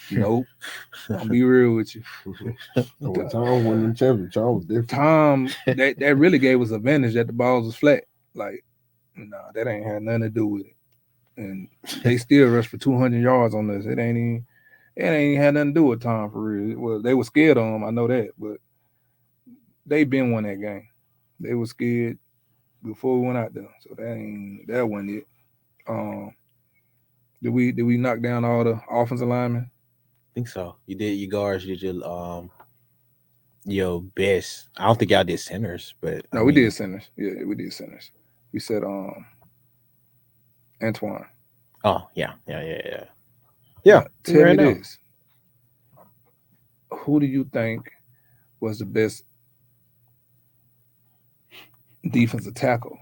Nope. I'll be real with you. When Tom won the championship, Tom was different. Tom, that really gave us advantage that the balls was flat. Like, nah, that ain't had nothing to do with it. And they still rushed for 200 yards on us. It ain't had nothing to do with Tom for real. Well, they were scared of him, I know that, but they been won that game. They were scared before we went out there. So that wasn't it. Did we knock down all the offensive linemen? I think so. You did your guards, you did your best. I don't think y'all did centers, but No, we did centers. Yeah, we did centers. We said Antoine. Oh, yeah. Now, tell me this. Who do you think was the best defensive tackle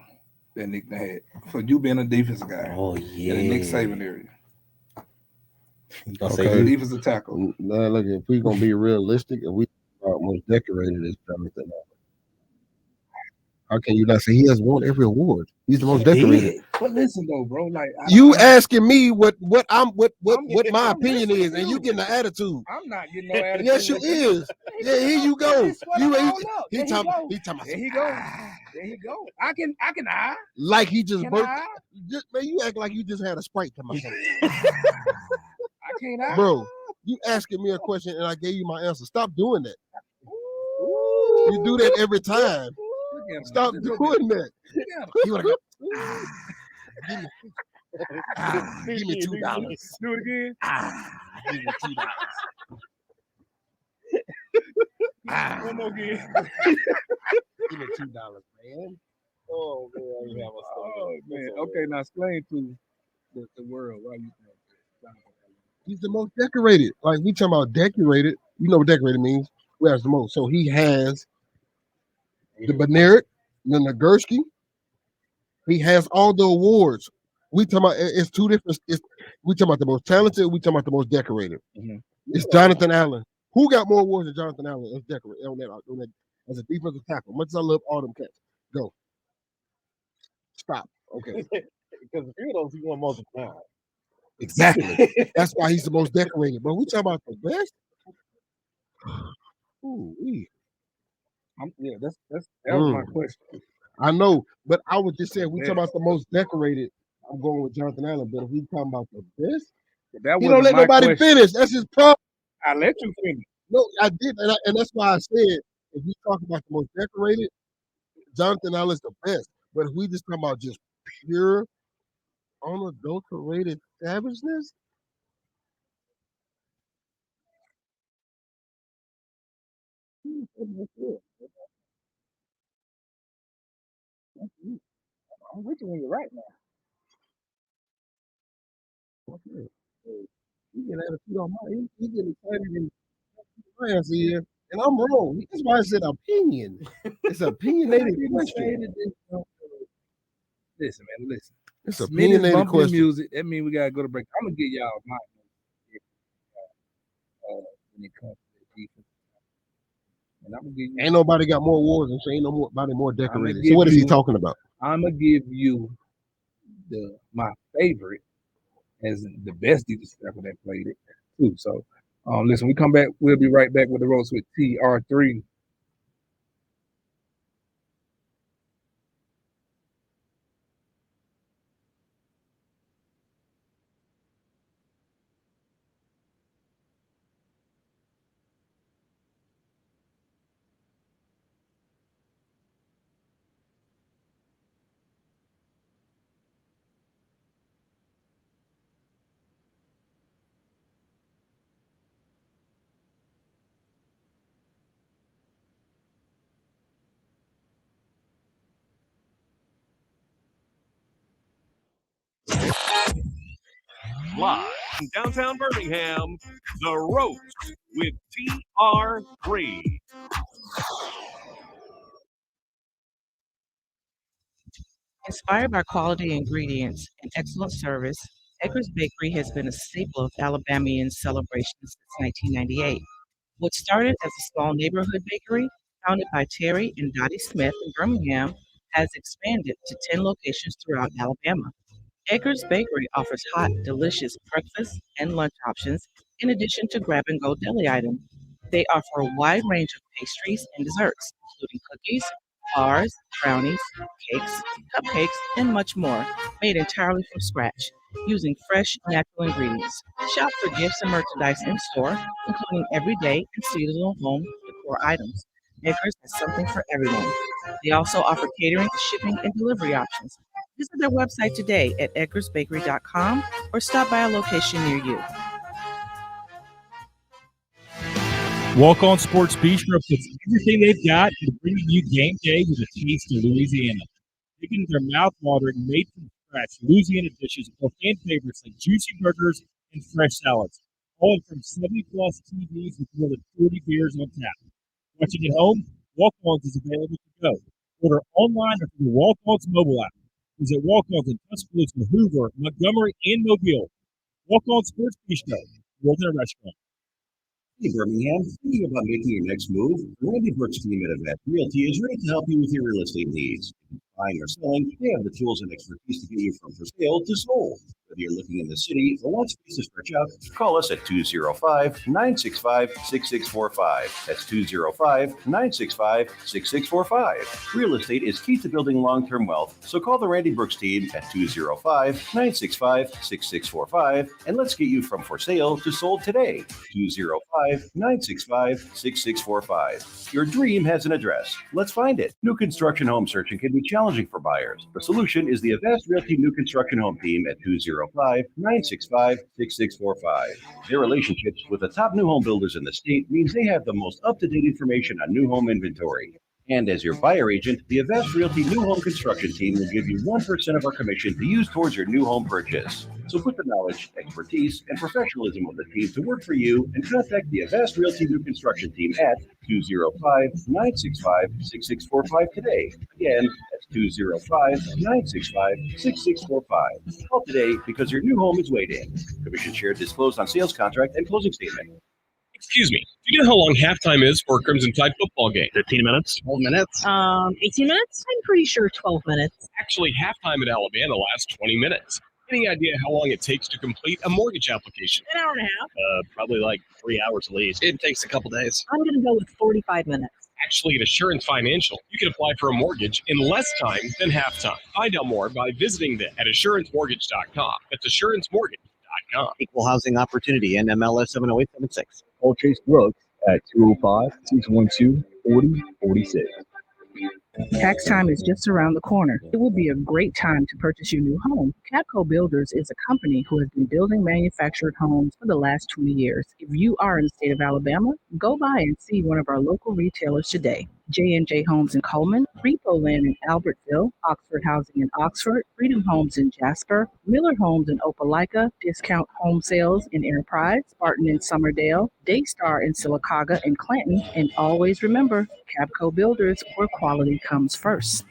that Nick had? For you being a defensive guy. Oh, In the Nick Saban area. You gonna Okay, say defensive tackle. Now, look, if we're gonna be realistic, and we are most decorated as Jonathan. How can you not say he has won every award? He's the most decorated. But listen though, bro, like You asking me what my opinion is, and you getting the attitude. I'm not getting no attitude. Yes, you is. Yeah, here you go. He talking about. There he go. There he go. I can like he just Can burped. I? Man, you act like you just had a Sprite to myself. I can't. Bro, you asking me a question and I gave you my answer. Stop doing that. You do that every time. Stop doing that. You wanna go? Give me $2. Do it again. Give me $2. One more again. Give me $2, man. Oh man, man. Okay, now explain to the world why you think he's the most decorated. Like we talking about decorated. You know what decorated means? Who has the most? So he has the Benerick, the Nagurski. He has all the awards. We talking about it's two different. We talking about the most talented. We talking about the most decorated. Mm-hmm. It's Jonathan Allen. Who got more awards than Jonathan Allen as decorated on that as a defensive tackle? Much as I love all them cats. Go. Stop. Okay. Because if you don't, he won multiple times. Exactly. That's why he's the most decorated. But we talking about the best. Ooh, yeah, that was my question. I know, but I was just saying we talking about the most decorated. I'm going with Jonathan Allen, but if we talking about the best, that he don't let nobody finish. That's his problem. I let you finish. No, I did, and that's why I said if we talk about the most decorated, Jonathan Allen's the best. But if we just talking about just pure, unadulterated savageness. I'm with you when you're right now. Okay. He get attitude on my. He get excited and my answer here, and I'm wrong. That's why I said opinion. It's opinionated question. Listen, man, listen. It's opinionated question. Music. That means we gotta go to break. I'm gonna give y'all my when it comes to the defense. And I'm gonna give you. Ain't nobody got more awards and so ain't nobody more decorated. So what is he talking about? I'm gonna give you my favorite as the best defensive tackle that played it too. So listen, we come back. We'll be right back with the Roast with TR3. Live in downtown Birmingham, The Roast with TR3. Inspired by quality ingredients and excellent service, Edgar's Bakery has been a staple of Alabamian celebrations since 1998. What started as a small neighborhood bakery, founded by Terry and Dottie Smith in Birmingham, has expanded to 10 locations throughout Alabama. Edgar's Bakery offers hot, delicious breakfast and lunch options in addition to grab and go deli items. They offer a wide range of pastries and desserts, including cookies, bars, brownies, cakes, cupcakes, and much more, made entirely from scratch using fresh, natural ingredients. Shop for gifts and merchandise in store, including everyday and seasonal home decor items. Edgar's has something for everyone. They also offer catering, shipping, and delivery options. Visit their website today at edgarsbakery.com or stop by a location near you. Walk On Sports Bistro puts everything they've got into bringing you game day with a taste of Louisiana. Digging their mouth-watering, made from scratch Louisiana dishes or fan favorites like juicy burgers and fresh salads, all in from 70-plus TVs with more than 40 beers on tap. Watching at home, Walk On's is available to go. Order online or through the Walk On's mobile app. Visit Walk On's in Tuscaloosa, Hoover, Montgomery, and Mobile. Walk On Sports Bistro, more than a restaurant. Hey, Birmingham, thinking about making your next move? The Randy Brooks team at Advanced Realty is ready to help you with your real estate needs. Buying or selling, they have the tools and expertise to get you from for sale to sold. Whether you're looking in the city or want space to stretch out, call us at 205-965-6645. That's 205-965-6645. Real estate is key to building long-term wealth, so call the Randy Brooks team at 205-965-6645 and let's get you from for sale to sold today. 205-965-6645. Your dream has an address. Let's find it. New construction home searching can be challenging for buyers. The solution is the Avast Realty New Construction Home Team at 205-965-6645. Their relationships with the top new home builders in the state means they have the most up-to-date information on new home inventory. And as your buyer agent, the Avast Realty New Home Construction Team will give you 1% of our commission to use towards your new home purchase. So put the knowledge, expertise, and professionalism of the team to work for you and contact the Avast Realty New Construction Team at 205-965-6645 today. Again, that's 205-965-6645. Call today because your new home is waiting. Commission share disclosed on sales contract and closing statement. Excuse me, do you know how long halftime is for a Crimson Tide football game? 15 minutes? 12 minutes? 18 minutes? I'm pretty sure 12 minutes. Actually, halftime at Alabama lasts 20 minutes. Any idea how long it takes to complete a mortgage application? An hour and a half. Probably like 3 hours at least. It takes a couple days. I'm going to go with 45 minutes. Actually, at Assurance Financial, you can apply for a mortgage in less time than halftime. Find out more by visiting them at assuranceMortgage.com. That's assuranceMortgage.com. Equal housing opportunity, NMLS 70876. Call Chase Brooks at 205-612-4046. Tax time is just around the corner. It would be a great time to purchase your new home. Capco Builders is a company who has been building manufactured homes for the last 20 years. If you are in the state of Alabama, go by and see one of our local retailers today. J&J Homes in Coleman, Repo Land in Albertville, Oxford Housing in Oxford, Freedom Homes in Jasper, Miller Homes in Opelika, Discount Home Sales in Enterprise, Spartan in Summerdale, Daystar in Sylacauga and Clanton, and always remember, Capco Builders, where quality comes first.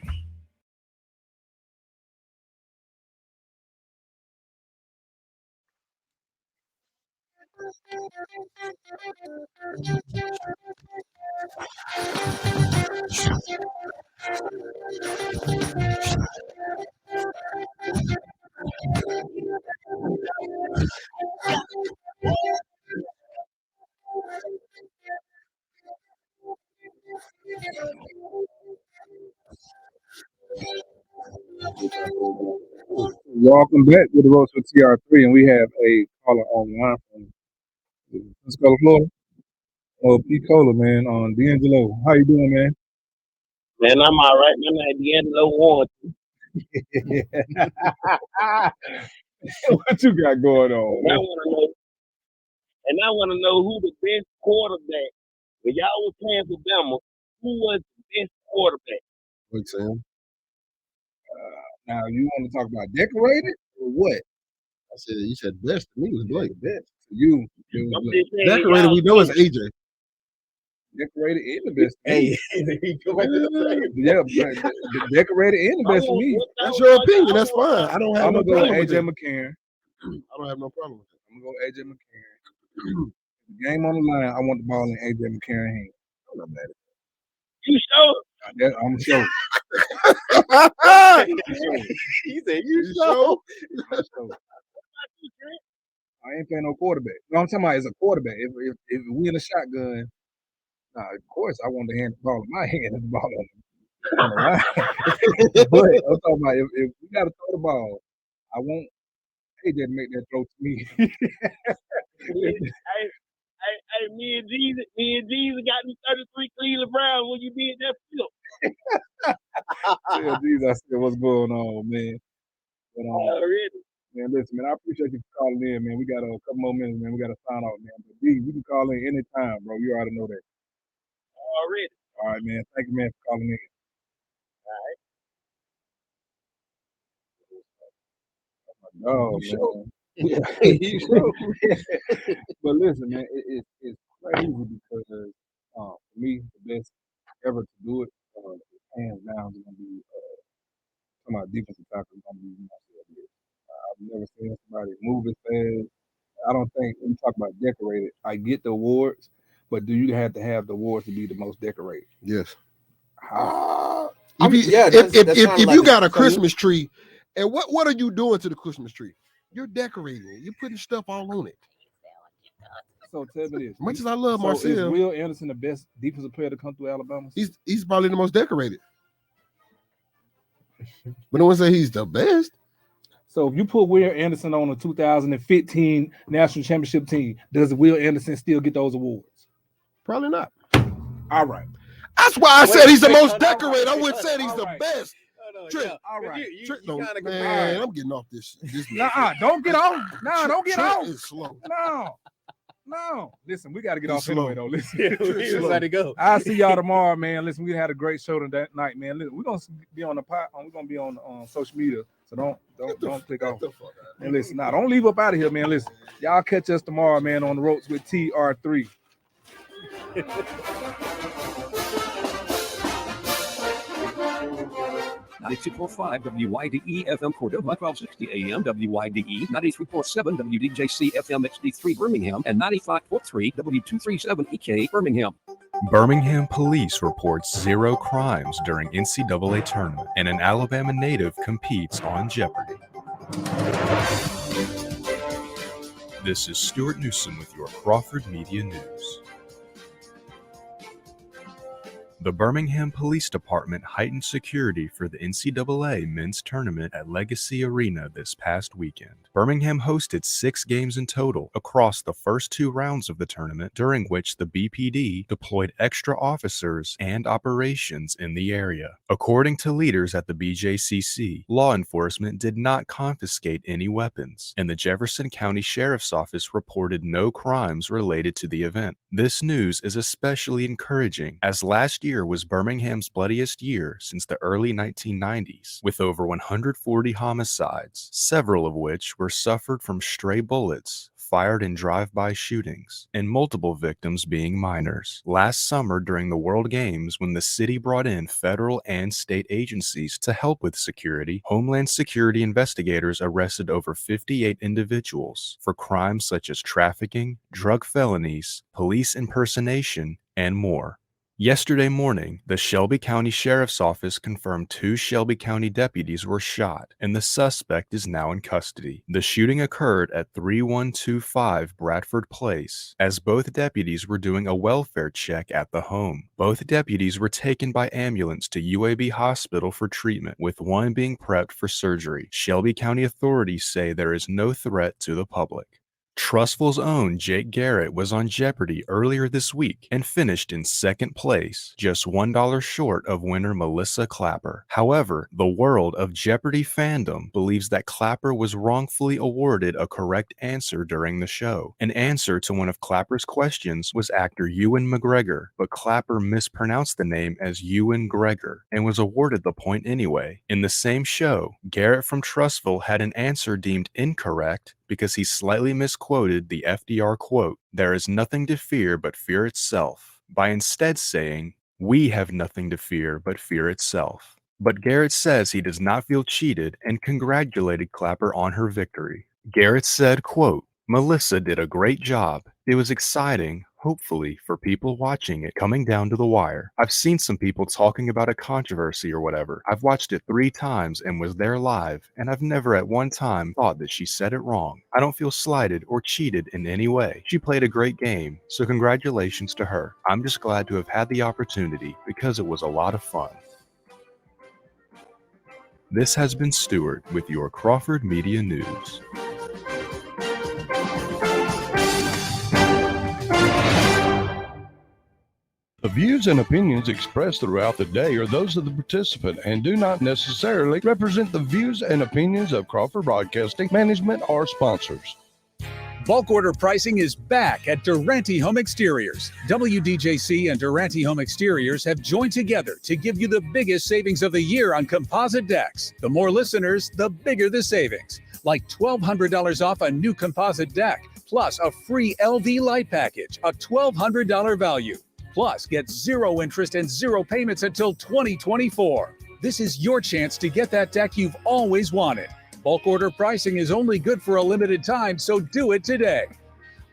Welcome back with the Roast with TR3, and we have a caller online from Pensacola, Florida. Oh, P. Cola, man, on D'Angelo. How you doing, man? Man, I'm all right. My name D'Angelo Warren. What you got going on? And I want to know who the best quarterback. When y'all was playing for Bama, who was the best quarterback? What's Sam? Now, you want to talk about decorated or what? said you said best to me was Blake. Best. You. I'm just saying, Decorated, we know it's AJ. Decorated and the best. Hey, yeah, decorated and the best for me. That's your opinion. That's fine. I don't have I'm no gonna go problem with with AJ it. McCarron. I don't have no problem with it. I'm gonna go AJ McCarron. The game on the line. I want the ball in AJ McCarron hand. I'm not mad at You sure? that. I'm sure. He said, "You sure?" I ain't playing no quarterback. No, I'm talking about as a quarterback. If we in a shotgun, of course I want to hand the ball in my hand and the ball on the line. But I'm talking about if we got to throw the ball, I want AJ to make that throw to me. Hey, me and Jesus got me 33 Cleveland Browns when you be in that field. Yeah, geez, I said, what's going on, man? But, Already. man, listen, man, I appreciate you for calling in, man. We got a couple more minutes, man. We got to sign off, man. But D, you can call in anytime, bro. You already know that. Already. All right, man. Thank you, man, for calling in. All right. Oh, man. You sure? But listen, man, it's crazy because for me, the best ever to do it, hands down, is going to be talking about defensive tackle. Is going to be Marcel Davis. I've never seen somebody move as fast. I don't think when you talk about decorated, I get the awards, but do you have to have the awards to be the most decorated? Yes. If you got a Christmas tree, and what are you doing to the Christmas tree? You're decorating it. You're putting stuff all on it. So tell me this. As much as I love Is Marcel, Will Anderson the best defensive player to come through Alabama? he's probably the most decorated. But no one say he's the best. So if you put Will Anderson on a 2015 national championship team, does Will Anderson still get those awards? Probably not. All right. That's why I said he's the most decorated. I wouldn't say he's the best. Yeah. All right. Man, I'm getting off this. Don't get off. No, don't get Trent off. is slow. No. Listen, we got to get off slow. anyway, though. Listen. We just let it go. I'll see y'all tomorrow, man. Listen, we had a great show tonight, man. Listen, we're gonna be on the we're gonna be on social media, so don't click off. And listen, don't leave up out of here, man. Listen, y'all catch us tomorrow, man, on the ropes with TR3. 92.5 WYDE FM Cordova, 1260 AM WYDE, 93.7 WDJC FM HD3 Birmingham, and 95.3 W237 EK Birmingham. Birmingham police reports 0 crimes during NCAA tournament, and an Alabama native competes on Jeopardy! This is Stuart Newsom with your Crawford Media News. The Birmingham Police Department heightened security for the NCAA men's tournament at Legacy Arena this past weekend. Birmingham hosted 6 games in total across the first 2 rounds of the tournament, during which the BPD deployed extra officers and operations in the area. According to leaders at the BJCC, law enforcement did not confiscate any weapons, and the Jefferson County Sheriff's Office reported no crimes related to the event. This news is especially encouraging, as last year was Birmingham's bloodiest year since the early 1990s, with over 140 homicides, several of which were suffered from stray bullets fired in drive-by shootings, and multiple victims being minors. Last summer during the World Games, when the city brought in federal and state agencies to help with security, Homeland Security investigators arrested over 58 individuals for crimes such as trafficking, drug felonies, police impersonation, and more. Yesterday morning, the Shelby County Sheriff's Office confirmed 2 Shelby County deputies were shot, and the suspect is now in custody. The shooting occurred at 3125 Bradford Place, as both deputies were doing a welfare check at the home. Both deputies were taken by ambulance to UAB Hospital for treatment, with one being prepped for surgery. Shelby County authorities say there is no threat to the public. Trussville's own Jake Garrett was on Jeopardy earlier this week and finished in 2nd place, just $1 short of winner Melissa Clapper. However, the world of Jeopardy fandom believes that Clapper was wrongfully awarded a correct answer during the show. An answer to one of Clapper's questions was actor Ewan McGregor, but Clapper mispronounced the name as Ewan Gregor and was awarded the point anyway. In the same show, Garrett from Trussville had an answer deemed incorrect because he slightly misquoted the FDR quote, "There is nothing to fear but fear itself," by instead saying, "We have nothing to fear but fear itself." But Garrett says he does not feel cheated and congratulated Clapper on her victory. Garrett said, quote, "Melissa did a great job. It was exciting, hopefully, for people watching it coming down to the wire. I've seen some people talking about a controversy or whatever. I've watched it 3 times and was there live, and I've never at one time thought that she said it wrong. I don't feel slighted or cheated in any way. She played a great game, so congratulations to her. I'm just glad to have had the opportunity because it was a lot of fun." This has been Stuart with your Crawford Media News. The views and opinions expressed throughout the day are those of the participant and do not necessarily represent the views and opinions of Crawford Broadcasting, management, or sponsors. Bulk order pricing is back at Durante Home Exteriors. WDJC and Durante Home Exteriors have joined together to give you the biggest savings of the year on composite decks. The more listeners, the bigger the savings. Like $1,200 off a new composite deck, plus a free LV light package, a $1,200 value. Plus, get 0 interest and 0 payments until 2024. This is your chance to get that deck you've always wanted. Bulk order pricing is only good for a limited time, so do it today.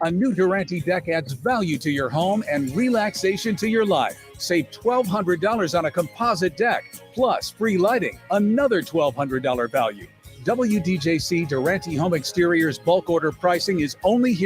A new Durante deck adds value to your home and relaxation to your life. Save $1,200 on a composite deck, plus free lighting, another $1,200 value. WDJC Durante Home Exteriors bulk order pricing is only here